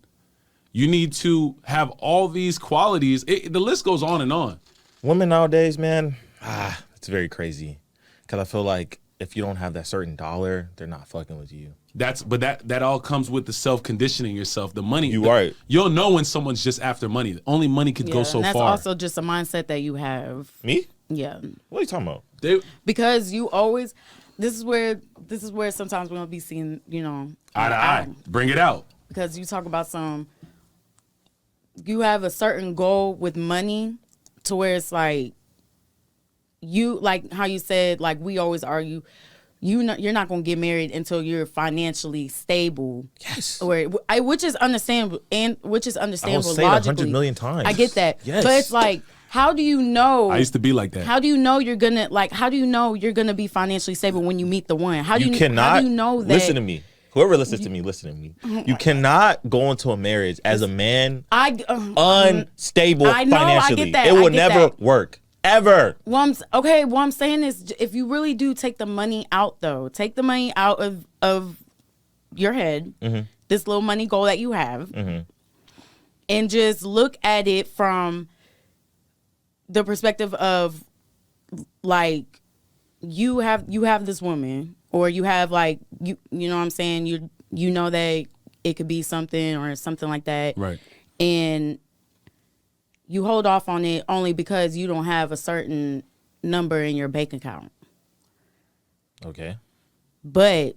You need to have all these qualities. The list goes on and on. Women nowadays, man, it's very crazy. Because I feel like if you don't have that certain dollar, they're not fucking with you. But that all comes with the self-conditioning yourself. The money. Right. You'll know when someone's just after money. Only money could go so and that's far. also just a mindset that you have. Me? Yeah, What are you talking about? because you always. This is where sometimes we don't be seeing, Eye to eye. Bring it out. because you talk about you have a certain goal with money to where it's like like how you said, like we always argue, you're not going to get married until you're financially stable. Yes. Which is understandable, say it logically. 100 million times. I get that. Yes. But it's like, how do you know? I used to be like that. How do you know you're gonna be financially stable when you meet the one? How do you know that? Listen to me. Whoever listens to me, listen to me. You cannot go into a marriage as a man unstable I know, I financially. get that, It I will get never that. work. Ever. What I'm saying is, if you really do take the money out, though, take the money out of your head, this little money goal that you have, and just look at it from the perspective of, like, you have this woman, or you have, like, you know what I'm saying, you know that it could be something or something like that, Right? And you hold off on it only because you don't have a certain number in your bank account. Okay. But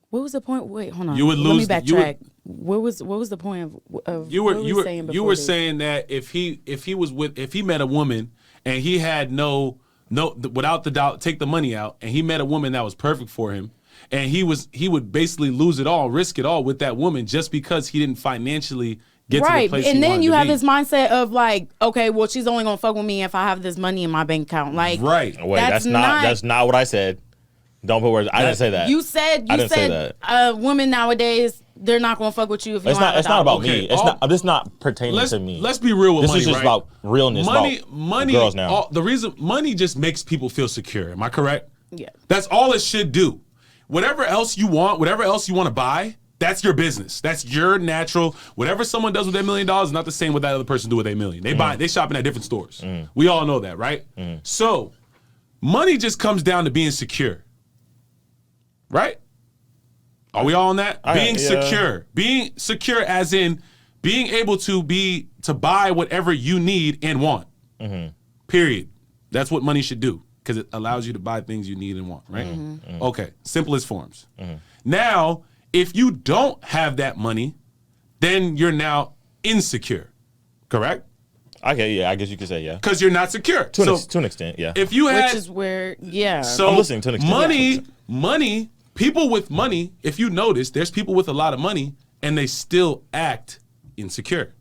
what was the point? Wait, hold on. You would lose. Let me backtrack. What was the point of You what were were you we were saying you before were this? saying that if he met a woman and he had no without the doubt take the money out, and he met a woman that was perfect for him, and he would basically lose it all, risk it all with that woman just because he didn't financially get to the Right, place and he then wanted you to have be. this mindset of, like, okay, well, she's only gonna fuck with me if I have this money in my bank account. Like, Right. Wait, That's that's not what I said. Don't put words. I didn't say that. you said I didn't say that. Women nowadays, they're not gonna fuck with you if you It's don't not. have It's not about Okay, me. It's all- not. This not pertaining to me. Let's be real with This money, is just right? about realness. Money, about money. girls now. The reason money just makes people feel secure. Am I correct? Yeah. That's all it should do. Whatever else you want, whatever else you want to buy, that's your business. That's your natural. Whatever someone does with their $1 million is not the same what that other person do with their million. They buy. They shopping at different stores. We all know that, right? So, money just comes down to being secure, right? Are we all on that? Being secure. Being secure as in being able to buy whatever you need and want. Period. That's what money should do, because it allows you to buy things you need and want, right? Okay, simplest forms. Now, if you don't have that money, then you're now insecure, correct? Okay, yeah, I guess you could say yeah. Because you're not secure. To an extent, yeah. If you had, Which is where, yeah. so I'm listening to an extent. money, people with money, if you notice, there's people with a lot of money and they still act insecure.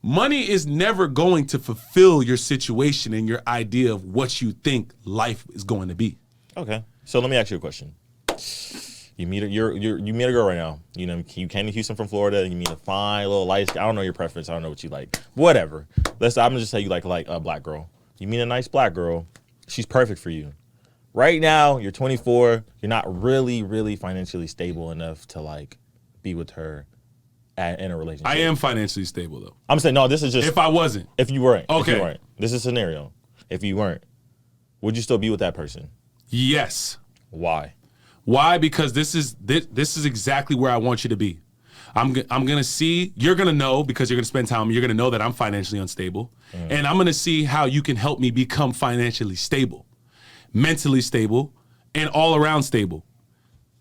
Money is never going to fulfill your situation and your idea of what you think life is going to be. Okay, so let me ask you a question. You meet you meet a girl right now. You know, you came to Houston from Florida. You meet a fine little light. I don't know your preference. I don't know what you like. Whatever. I'm gonna just say you like a black girl. You meet a nice black girl. She's perfect for you. Right now, you're 24. You're not really financially stable enough to like be with her in a relationship. I am financially stable though. I'm saying no. This is just If I wasn't, if you weren't. Okay. If you weren't. This is a scenario. If you weren't, would you still be with that person? yes. Why? Why? Because this is exactly where I want you to be. I'm gonna see. You're gonna know because you're gonna spend time. You're gonna know that I'm financially unstable, and I'm gonna see how you can help me become financially stable, mentally stable, and all around stable.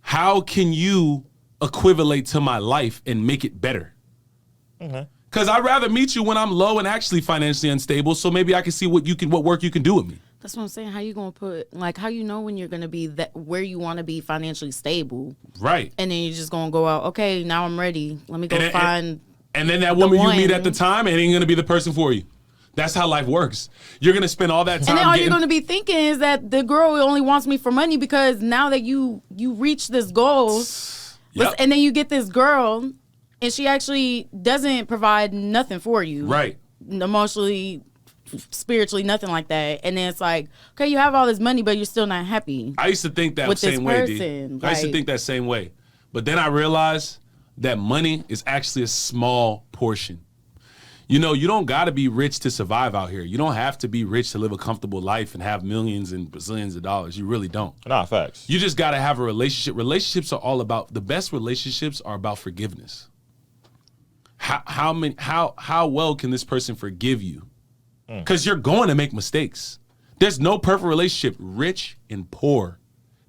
How can you equivalate to my life and make it better? Because I'd rather meet you when I'm low and actually financially unstable, so maybe I can see what work you can do with me. That's what I'm saying. How you gonna put, like, how you know when you're gonna be that where you want to be financially stable, Right. and then you're just gonna go out. Okay, now I'm ready. Let me go And- find. And then that woman you meet one. at the time ain't gonna be the person for you. That's how life works. You're gonna spend all that time. And then all getting, you're gonna be thinking is that the girl only wants me for money, because now that you reach this goal, Yep. and then you get this girl, and she actually doesn't provide nothing for you, Right. Emotionally, spiritually, nothing like that. And then it's like, okay, you have all this money, but you're still not happy. I used to think that with this same way, D. person, I used to like- think that same way. But then I realized that money is actually a small portion. You know, you don't got to be rich to survive out here. You don't have to be rich to live a comfortable life and have millions and bazillions of dollars. You really don't. Nah, facts. You just got to have a relationship. Relationships are all about, the best relationships are about forgiveness. How well can this person forgive you? Because you're going to make mistakes. There's no perfect relationship. Rich and poor,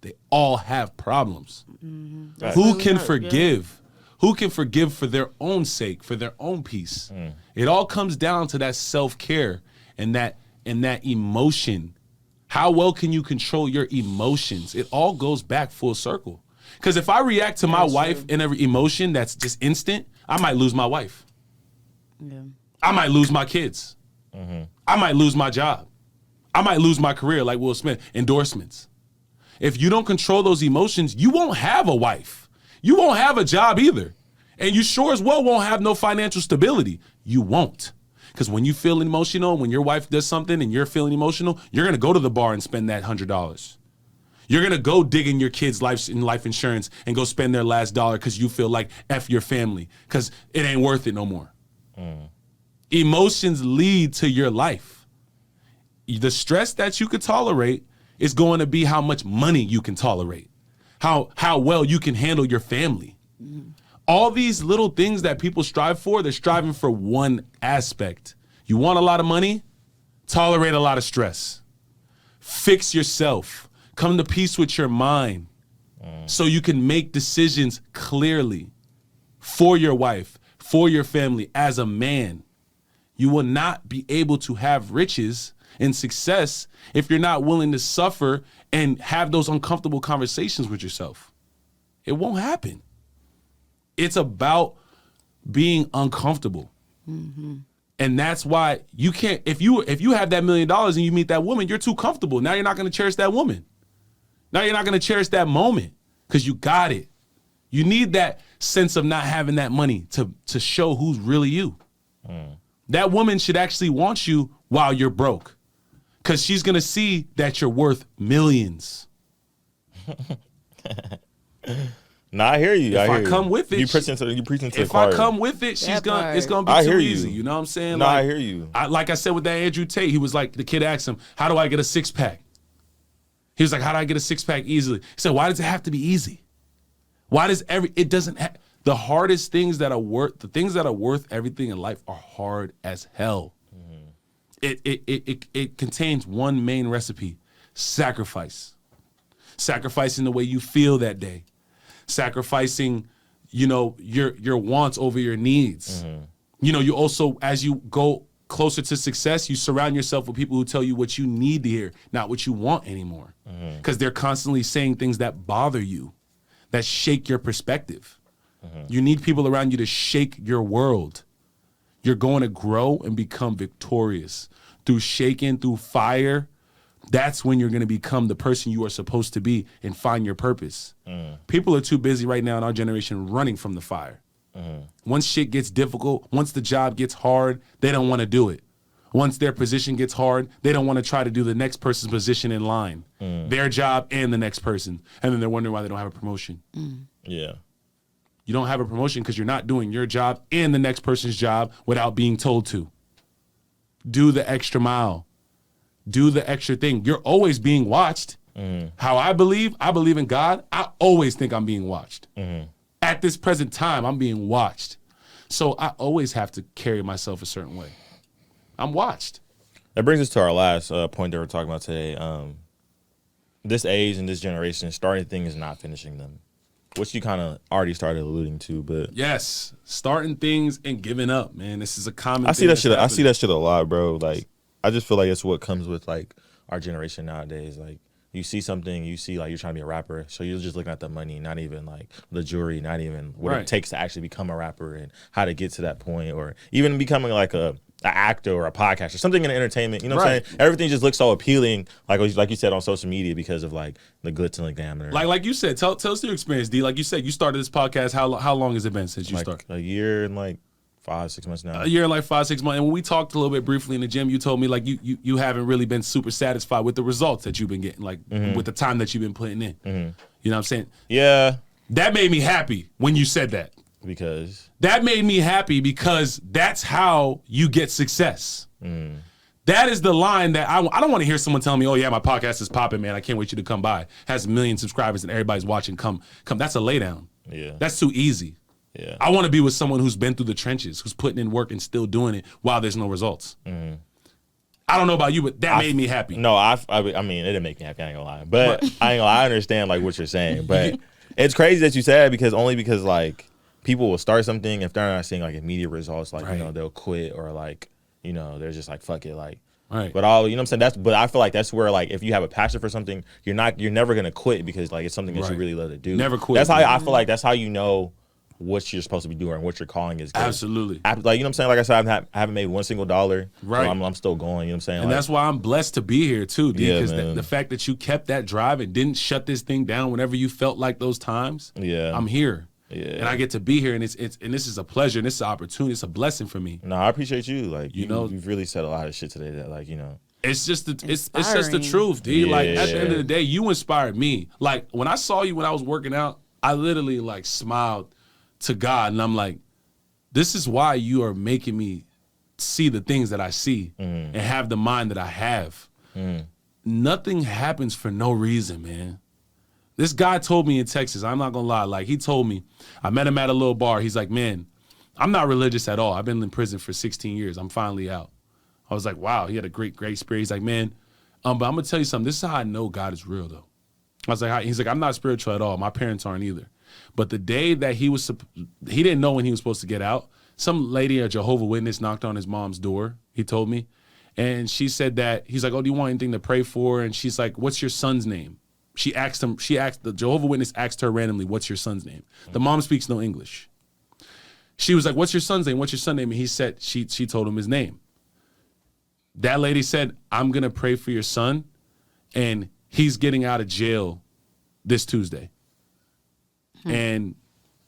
they all have problems. Right. Who really can hurt, yeah. forgive? Who can forgive for their own sake, for their own peace? It all comes down to that self-care and that emotion. How well can you control your emotions? It all goes back full circle. Because if I react to my wife in every emotion that's just instant, I might lose my wife. Yeah. I might lose my kids. I might lose my job. I might lose my career like Will Smith. Endorsements. If you don't control those emotions, you won't have a wife. You won't have a job either. And you sure as well won't have no financial stability. You won't. Because when you feel emotional, when your wife does something and you're feeling emotional, you're going to go to the bar and spend that $100. You're going to go dig in your kids' life insurance and go spend their last dollar because you feel like F your family because it ain't worth it no more. Emotions lead to your life. The stress that you could tolerate is going to be how much money you can tolerate, how well you can handle your family. All these little things that people strive for, they're striving for one aspect. You want a lot of money? Tolerate a lot of stress. Fix yourself. Come to peace with your mind so you can make decisions clearly for your wife, for your family. As a man, you will not be able to have riches and success if you're not willing to suffer and have those uncomfortable conversations with yourself. It won't happen. It's about being uncomfortable. And that's why you can't, if you have that $1 million and you meet that woman, you're too comfortable. Now you're not going to cherish that woman. Now you're not going to cherish that moment because you got it. You need that sense of not having that money to show who's really you. That woman should actually want you while you're broke because she's going to see that you're worth millions. No, I hear you. If I come with it, you preaching to the if choir. I come with it, it's gonna be I too hear you. easy. You know what I'm saying? No, like, I hear you. Like I said with that Andrew Tate, he was like, the kid asked him, "How do I get a 6-pack?" He was like, "How do I get a 6-pack easily?" He said, "Why does it have to be easy? Why does it doesn't the hardest things that are worth everything in life are hard as hell." It contains one main recipe: sacrifice. Sacrificing the way you feel that day. Sacrificing, your wants over your needs. You also, as you go closer to success, you surround yourself with people who tell you what you need to hear, not what you want anymore. Because they're constantly saying things that bother you, that shake your perspective. You need people around you to shake your world. You're going to grow and become victorious through shaking, through fire. That's when you're going to become the person you are supposed to be and find your purpose. People are too busy right now in our generation running from the fire. Once shit gets difficult, once the job gets hard, they don't want to do it. Once their position gets hard, they don't want to try to do the next person's position in line, their job and the next person. And then they're wondering why they don't have a promotion. Yeah. You don't have a promotion because you're not doing your job and the next person's job without being told to. Do the extra mile. Do the extra thing. You're always being watched. How I believe in God. I always think I'm being watched. At this present time, I'm being watched. So I always have to carry myself a certain way. I'm watched. That brings us to our last point that we're talking about today. This age and this generation, starting things and not finishing them, which you kind of already started alluding to. But yes, starting things and giving up, man. This is a common I thing. I see that shit a lot, bro. Like, I just feel like it's what comes with like our generation nowadays. Like, you see something, you see like you're trying to be a rapper, so you're just looking at the money, not even like the jewelry, not even what it takes to actually become a rapper and how to get to that point, or even becoming like an actor or a podcaster, something in entertainment. You know what I'm saying? Everything just looks so appealing, like you said, on social media because of like the glitz and the glamour. Like you said, tell us your experience, D. Like you said, you started this podcast. How long has it been since you started? A year and like 5-6 months now. A year and like 5-6 months. And when we talked a little bit briefly in the gym, you told me like you haven't really been super satisfied with the results that you've been getting, like with the time that you've been putting in. You know what I'm saying? Yeah. That made me happy when you said that. Because? That made me happy because that's how you get success. That is the line that I don't want to hear someone telling me, "Oh yeah, my podcast is popping, man. I can't wait you to come by. Has 1 million subscribers and everybody's watching. Come." That's a laydown. Yeah. That's too easy. Yeah. I want to be with someone who's been through the trenches, who's putting in work and still doing it while there's no results. I don't know about you, but that made me happy. No, I mean, it didn't make me happy. I ain't gonna lie, but I understand like what you're saying, but it's crazy that you said because like people will start something if they're not seeing like immediate results, like they'll quit or like they're just like fuck it, like. Right. But you know what I'm saying? But I feel like that's where like if you have a passion for something, you're never gonna quit because like it's something that you really love to do. Never quit. That's how I feel like that's how you know what you're supposed to be doing and what your calling is. Absolutely. Like, you know what I'm saying? Like I said, I haven't made $1 single. Right. So I'm still going, you know what I'm saying? And that's why I'm blessed to be here too, D, because man. the fact that you kept that drive and didn't shut this thing down whenever you felt like those times. Yeah. I'm here. And I get to be here, and it's and this is a pleasure, and this is an opportunity, it's a blessing for me. No, I appreciate you. Like, You know, you've really said a lot of shit today that, like, you know. It's just the it's just the Inspiring. truth, D. Like at the end of Yeah. the day, you inspired me. Like when I saw you when I was working out, I literally like smiled to God, and I'm like, this is why you are making me see the things that I see and have the mind that I have. Nothing happens for no reason, man. This guy told me in Texas, I'm not gonna lie, like he told me, I met him at a little bar. He's like, man, I'm not religious at all. I've been in prison for 16 years. I'm finally out. I was like, wow, he had a great spirit. He's like, man, but I'm gonna tell you something. This is how I know God is real, though. I was like, he's like, I'm not spiritual at all. My parents aren't either. But the day that he didn't know when he was supposed to get out. Some lady, a Jehovah's Witness, knocked on his mom's door. He told me, and she said that he's like, oh, do you want anything to pray for? And she's like, what's your son's name? The Jehovah's Witness asked her randomly, what's your son's name? The mom speaks no English. She was like, what's your son's name? What's your son's name? And he said, she told him his name. That lady said, I'm going to pray for your son, and he's getting out of jail this Tuesday. And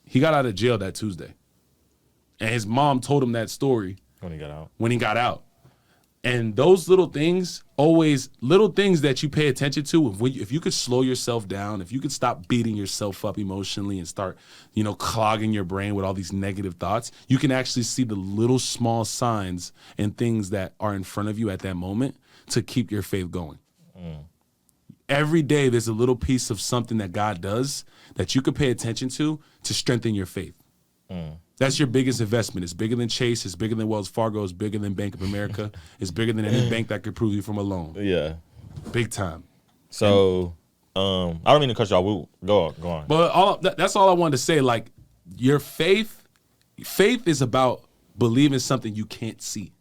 he got out of jail that Tuesday. And his mom told him that story When he got out. And those little things, always little things that you pay attention to, if you could slow yourself down, if you could stop beating yourself up emotionally and start, clogging your brain with all these negative thoughts, you can actually see the little small signs and things that are in front of you at that moment to keep your faith going. Every day there's a little piece of something that God does that you could pay attention to strengthen your faith. That's your biggest investment. It's bigger than Chase. It's bigger than Wells Fargo. It's bigger than Bank of America. It's bigger than any bank that could approve you from a loan. Yeah. Big time. So, I don't mean to cut you off. Go on. But that's all I wanted to say. Like, your faith is about believing something you can't see.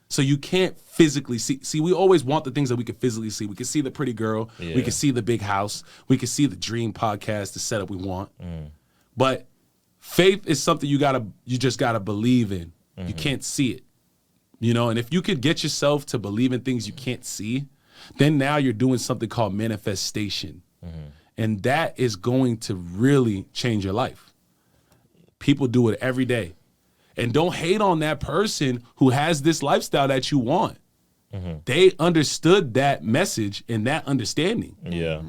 So you can't physically see. See, we always want the things that we can physically see. We can see the pretty girl. Yeah. We can see the big house. We can see the dream podcast, the setup we want. But faith is something you just gotta believe in. You can't see it. And if you could get yourself to believe in things you can't see, then now you're doing something called manifestation. And that is going to really change your life. People do it every day. And don't hate on that person who has this lifestyle that you want. They understood that message and that understanding. Yeah.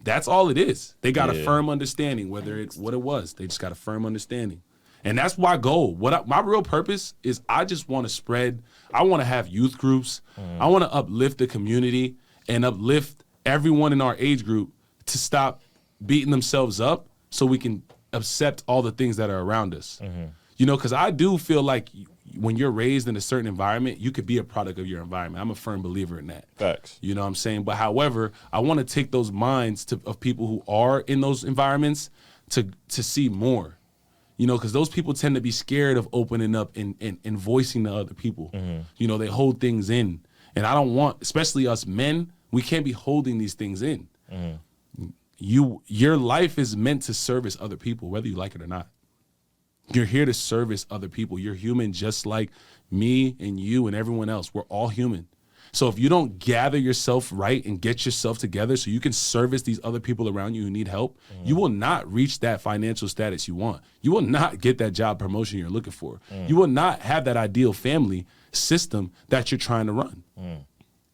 That's all it is. They got a Yeah. firm understanding, whether it's what it was. They just got a firm understanding. And that's my goal. My real purpose is I just want to spread. I want to have youth groups. I want to uplift the community and uplift everyone in our age group to stop beating themselves up so we can accept all the things that are around us. Because I do feel like when you're raised in a certain environment, you could be a product of your environment. I'm a firm believer in that. Facts. You know what I'm saying? But however, I want to take those minds of people who are in those environments to see more. Because those people tend to be scared of opening up and voicing to other people. They hold things in. And I don't want, especially us men, we can't be holding these things in. Your life is meant to service other people, whether you like it or not. You're here to service other people. You're human just like me and you and everyone else. We're all human. So if you don't gather yourself right and get yourself together so you can service these other people around you who need help, you will not reach that financial status you want. You will not get that job promotion you're looking for. You will not have that ideal family system that you're trying to run.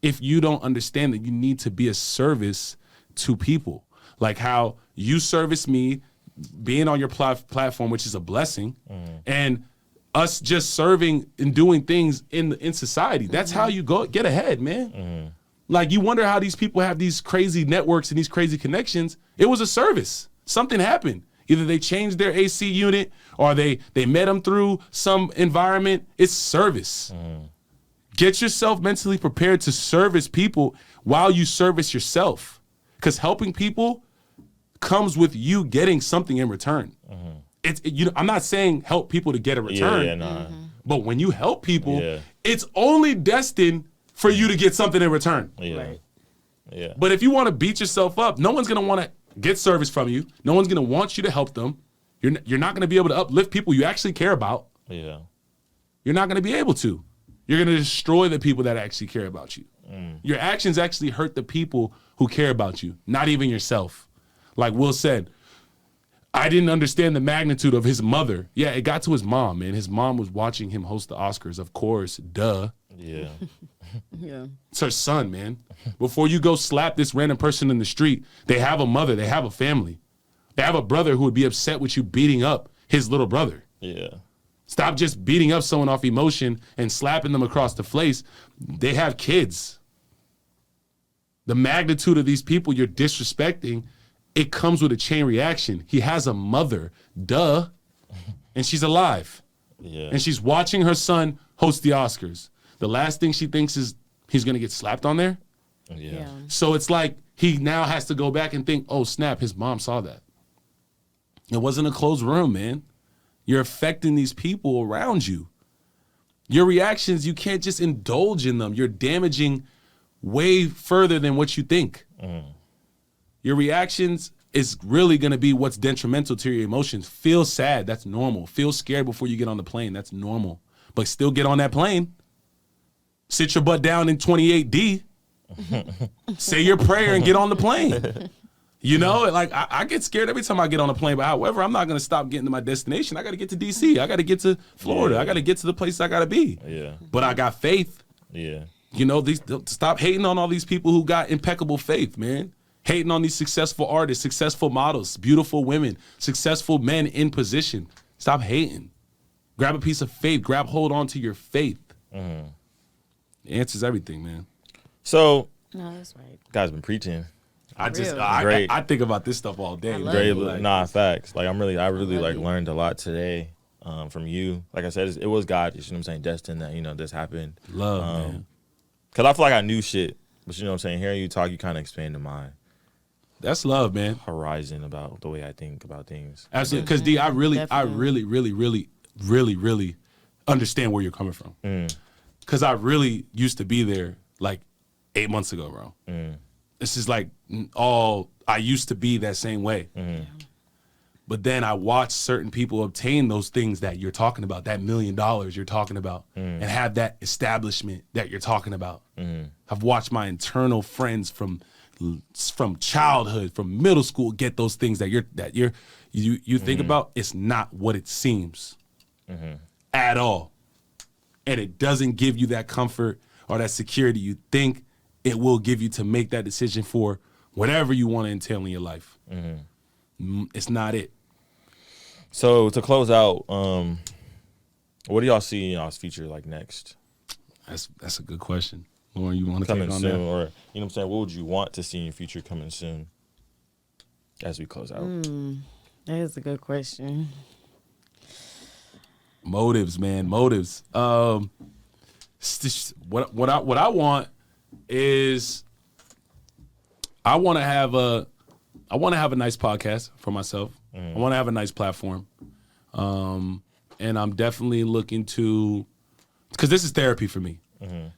If you don't understand that you need to be a service to people, like how you service me, being on your platform, which is a blessing, and us just serving and doing things in society. That's how you get ahead, man. Like, you wonder how these people have these crazy networks and these crazy connections. It was a service. Something happened. Either they changed their AC unit or they met them through some environment. It's service. Get yourself mentally prepared to service people while you service yourself, because helping people comes with you getting something in return. I'm not saying help people to get a return, but when you help people, it's only destined for you to get something in return. Right. But if you want to beat yourself up, no one's gonna want to get service from you. No one's gonna want you to help them. You're not gonna be able to uplift people you actually care about. You're not gonna be able to. You're gonna destroy the people that actually care about you. Your actions actually hurt the people who care about you, not even yourself. Like Will said, I didn't understand the magnitude of his mother. Yeah, it got to his mom, man. His mom was watching him host the Oscars, of course. Duh. Yeah. Yeah. It's her son, man. Before you go slap this random person in the street, they have a mother, they have a family. They have a brother who would be upset with you beating up his little brother. Yeah. Stop just beating up someone off emotion and slapping them across the face. They have kids. The magnitude of these people you're disrespecting, it comes with a chain reaction. He has a mother, duh, and she's alive. Yeah. And she's watching her son host the Oscars. The last thing she thinks is he's going to get slapped on there. Yeah. So it's like he now has to go back and think, oh, snap, his mom saw that. It wasn't a closed room, man. You're affecting these people around you. Your reactions, you can't just indulge in them. You're damaging way further than what you think. Your reactions is really going to be what's detrimental to your emotions. Feel sad, that's normal. Feel scared before you get on the plane, that's normal. But still get on that plane. Sit your butt down in 28D. Say your prayer and get on the plane. You know, like I get scared every time I get on a plane, but however, I'm not going to stop getting to my destination. I got to get to D.C. I got to get to Florida. Yeah. I got to get to the place I got to be. Yeah. But I got faith. Yeah. You know, stop hating on all these people who got impeccable faith, man. Hating on these successful artists, successful models, beautiful women, successful men in position. Stop hating. Grab a piece of faith. Hold on to your faith. It answers everything, man. So, No, that's right. guys been preaching. Really? I think about this stuff all day. I man. love Great, it. Like, nah, facts. Like I really like it. learned a lot today from you. Like I said, it was God. You know what I'm saying? Destined that this happened. love, man. Cause I feel like I knew shit, but you know what I'm saying. Hearing you talk, you kind of expanded my That's love, man. horizon about the way I think about things. Absolutely. Because D, I really Definitely. really understand where you're coming from. Because I really used to be there like 8 months ago, bro. This is like all I used to be that same way. But then I watched certain people obtain those things that you're talking about, that $1 million you're talking about, and have that establishment that you're talking about. I've watched my internal friends from childhood, from middle school, get those things that you think about. It's not what it seems at all, and it doesn't give you that comfort or that security you think it will give you to make that decision for whatever you want to entail in your life. It's not it. So to close out, what do y'all see in y'all's future like next? That's a good question. Lauren, you want to Coming take on soon, that? or you know what I'm saying? What would you want to see in your future coming soon? As we close out, That is a good question. Motives, man, motives. What I want is I want to have a nice podcast for myself. I want to have a nice platform, and I'm definitely looking to, because this is therapy for me.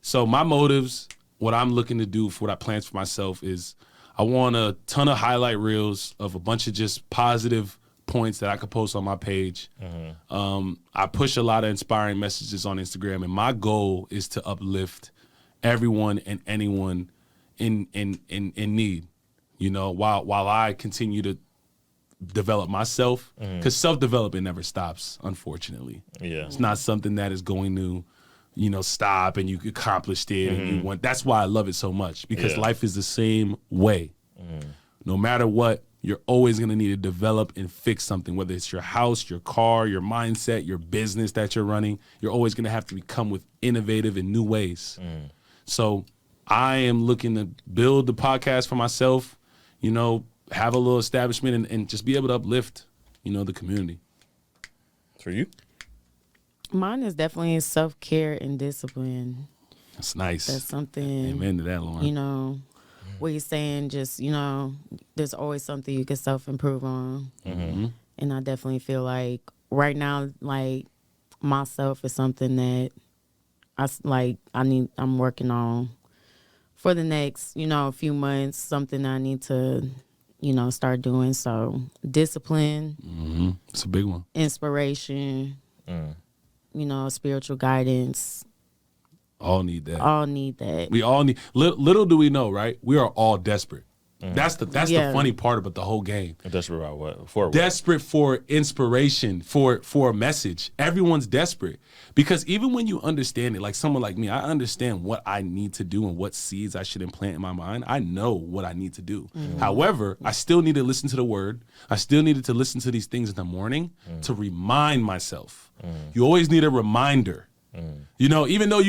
So my motives, what I'm looking to do for what I plans for myself is I want a ton of highlight reels of a bunch of just positive points that I could post on my page. I push a lot of inspiring messages on Instagram, and my goal is to uplift everyone and anyone in need. You know, while I continue to develop myself, because self-development never stops, unfortunately. yeah, It's not something that is going to, stop and you accomplished it and you want. That's why I love it so much, because Yeah. life is the same way. No matter what, you're always going to need to develop and fix something, whether it's your house, your car, your mindset, your business that you're running. You're always going to have to become with innovative and new ways. So I am looking to build the podcast for myself, have a little establishment and just be able to uplift, the community. for you. Mine is definitely self-care and discipline. That's nice. That's something, Amen to that, Lauren. what you're saying, just, there's always something you can self-improve on. And I definitely feel like right now, like, myself is something that I'm working on for the next, few months, something I need to, start doing. So discipline, It's a big one. inspiration, spiritual guidance, All need that. all need that. We all need. Little do we know, right? We are all desperate. That's the funny part about the whole game. Desperate about what? For what? Desperate for inspiration, for a message. Everyone's desperate. Because even when you understand it, like someone like me, I understand what I need to do and what seeds I should implant in my mind. I know what I need to do. However, I still need to listen to the word. I still needed to listen to these things in the morning to remind myself. You always need a reminder. You know, even though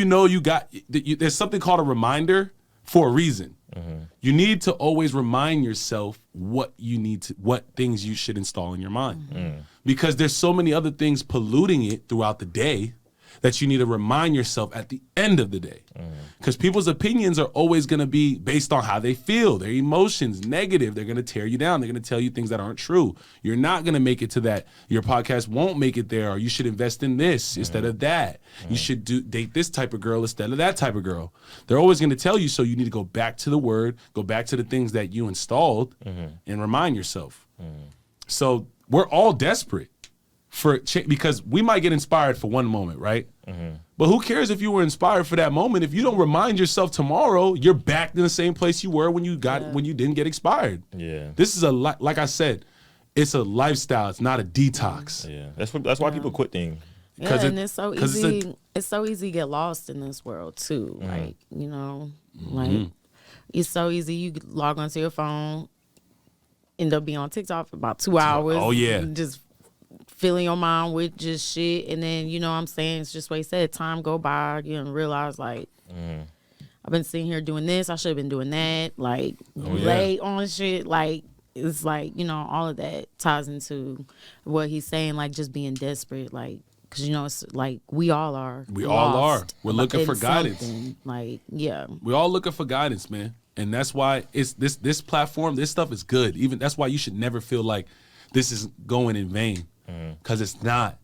there's something called a reminder for a reason. You need to always remind yourself what things you should install in your mind. Because there's so many other things polluting it throughout the day that you need to remind yourself at the end of the day. Because people's opinions are always going to be based on how they feel, their emotions, negative. They're going to tear you down. They're going to tell you things that aren't true. You're not going to make it to that. Your podcast won't make it there, or you should invest in this instead of that. You should date this type of girl instead of that type of girl. They're always going to tell you, so you need to go back to the word, go back to the things that you installed, and remind yourself. So we're all desperate because we might get inspired for one moment, right? But who cares if you were inspired for that moment? If you don't remind yourself tomorrow, you're back in the same place you were when you didn't get inspired. Yeah, this is like I said, it's a lifestyle. It's not a detox. Yeah, that's why people quit things. Yeah, and it's so easy. It's so easy to get lost in this world too. Like like it's so easy. You log onto your phone, end up being on TikTok for about 2 hours. Oh yeah, just filling your mind with just shit, and then what I'm saying, it's just what he said, time go by, and realize like I've been sitting here doing this, I should have been doing that, like late on shit, like it's like all of that ties into what he's saying, like just being desperate, like because it's like we all are we're looking for guidance, like we all looking for guidance, man. And that's why it's this platform, this stuff is good. Even that's why you should never feel like this is going in vain. Because it's not.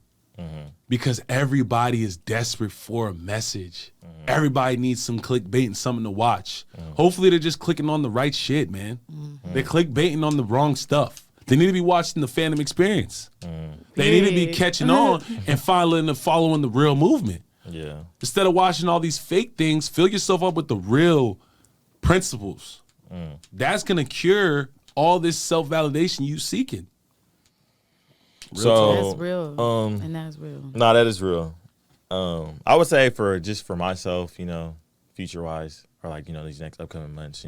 Because everybody is desperate for a message. Everybody needs some clickbait and something to watch. Hopefully they're just clicking on the right shit, man. They're clickbaiting on the wrong stuff. They need to be watching the Phantom Experience. They need to be catching on and following the real movement. Yeah. Instead of watching all these fake things, fill yourself up with the real principles. That's going to cure all this self-validation you seeking. That's real. And that's real. No, that is real. I would say for myself, future wise, or like, these next upcoming months,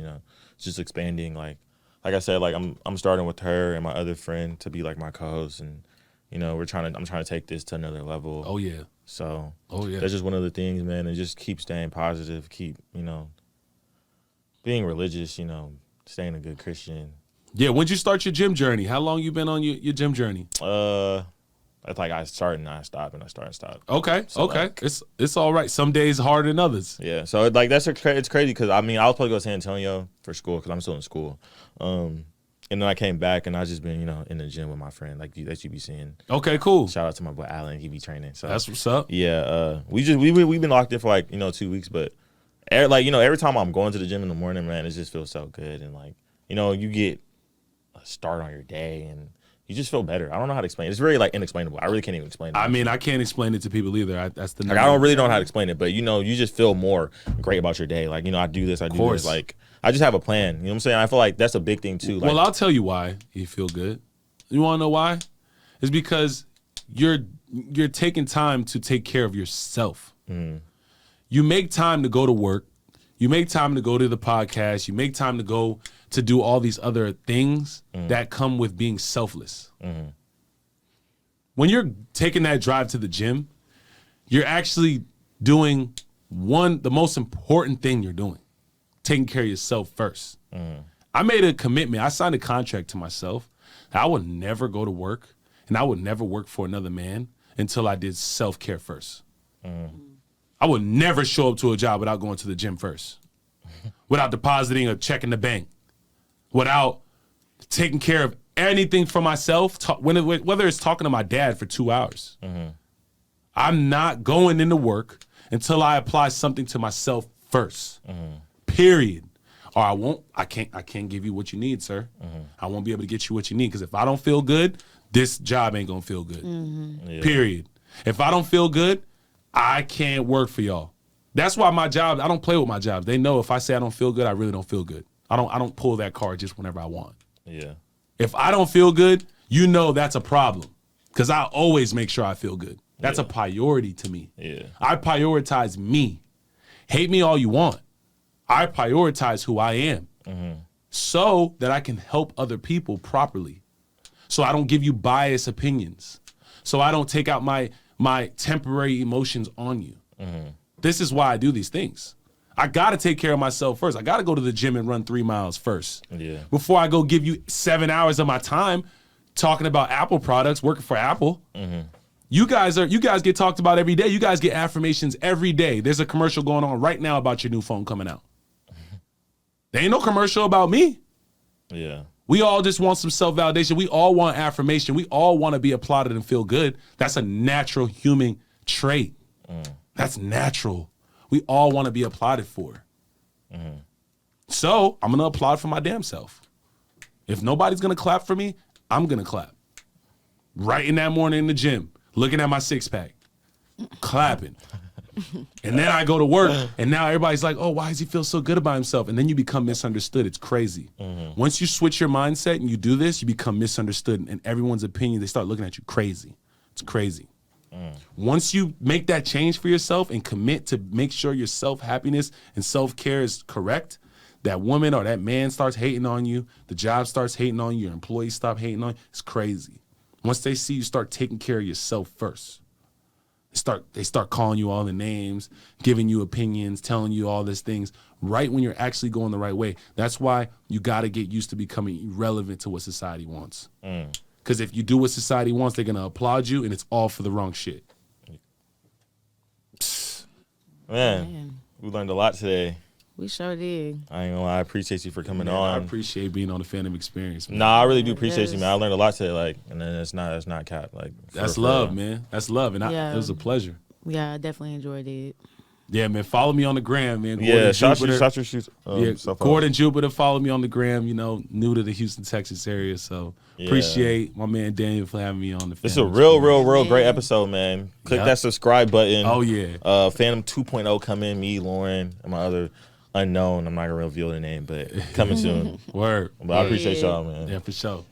just expanding, like I said, like I'm starting with her and my other friend to be like my co-host, and I'm trying to take this to another level. Oh yeah. So that's just one of the things, man, and just keep staying positive, keep, being religious, staying a good Christian. Yeah, when'd you start your gym journey? How long you been on your gym journey? It's like I start and I stop and I start and stop. Okay, so okay, like, it's all right. Some days harder than others. Yeah, so it's crazy because I was supposed to go to San Antonio for school because I'm still in school, and then I came back and I just been in the gym with my friend that you be seeing. Okay, cool. Shout out to my boy Allen, he be training. So that's what's up. Yeah, we've been locked in for like 2 weeks, but every time I'm going to the gym in the morning, man, it just feels so good, and like you get a start on your day and you just feel better. I don't know how to explain it. It's very like inexplainable. I really can't even explain it. I mean, I can't explain it to people either. That's the I don't really know how to explain it, but you just feel more great about your day. Like, I do this, I do this. Like, I just have a plan. You know what I'm saying? I feel like that's a big thing too. Like, well, I'll tell you why you feel good. You want to know why? It's because you're taking time to take care of yourself. You make time to go to work. You make time to go to the podcast. You make time to go to do all these other things that come with being selfless. When you're taking that drive to the gym, you're actually doing the most important thing you're doing, taking care of yourself first. I made a commitment. I signed a contract to myself. I would never go to work and I would never work for another man until I did self-care first. I would never show up to a job without going to the gym first, without depositing a check in the bank, without taking care of anything for myself, whether it's talking to my dad for 2 hours. I'm not going into work until I apply something to myself first, period. Or I can't give you what you need, sir. I won't be able to get you what you need because if I don't feel good, this job ain't gonna feel good, period. If I don't feel good, I can't work for y'all. That's why my job, I don't play with my jobs. They know if I say I don't feel good, I really don't feel good. I don't pull that card just whenever I want. Yeah. If I don't feel good, you know that's a problem. Because I always make sure I feel good. That's a priority to me. Yeah. I prioritize me. Hate me all you want. I prioritize who I am so that I can help other people properly. So I don't give you biased opinions. So I don't take out my temporary emotions on you. This is why I do these things. I got to take care of myself first. I got to go to the gym and run 3 miles first. Yeah. Before I go give you 7 hours of my time talking about Apple products, working for Apple. You guys get talked about every day. You guys get affirmations every day. There's a commercial going on right now about your new phone coming out. There ain't no commercial about me. Yeah. We all just want some self-validation. We all want affirmation. We all want to be applauded and feel good. That's a natural human trait. That's natural. We all want to be applauded for. So I'm going to applaud for my damn self. If nobody's going to clap for me, I'm going to clap. Right in that morning in the gym, looking at my six-pack, clapping. And then I go to work, and now everybody's like, oh, why does he feel so good about himself? And then you become misunderstood. It's crazy. Once you switch your mindset and you do this, you become misunderstood. And everyone's opinion, they start looking at you crazy. It's crazy. Once you make that change for yourself and commit to make sure your self-happiness and self-care is correct, that woman or that man starts hating on you, the job starts hating on you, your employees stop hating on you, it's crazy. Once they see you start taking care of yourself first, they start calling you all the names, giving you opinions, telling you all these things right when you're actually going the right way. That's why you got to get used to becoming irrelevant to what society wants. Because if you do what society wants, they're going to applaud you, and it's all for the wrong shit. Man, we learned a lot today. We sure did. I ain't gonna lie, I appreciate you for coming Man, on. I appreciate being on the Phantom Experience, man. Nah, I really do appreciate you, man. I learned a lot today, like, and then it's not cap, like. That's love, man. That's love, and it was a pleasure. Yeah, I definitely enjoyed it. Yeah, man. Follow me on the gram, man. Yeah, shout your Gordon Jupiter. Follow me on the gram. You know, new to the Houston, Texas area, so appreciate my man Daniel for having me on the. It's a real great episode, man. Click that subscribe button. Oh yeah. Phantom 2.0 coming. Me, Lauren, and my other unknown. I'm not gonna reveal the name, but coming soon. Word. But I appreciate y'all, man. Yeah, for sure.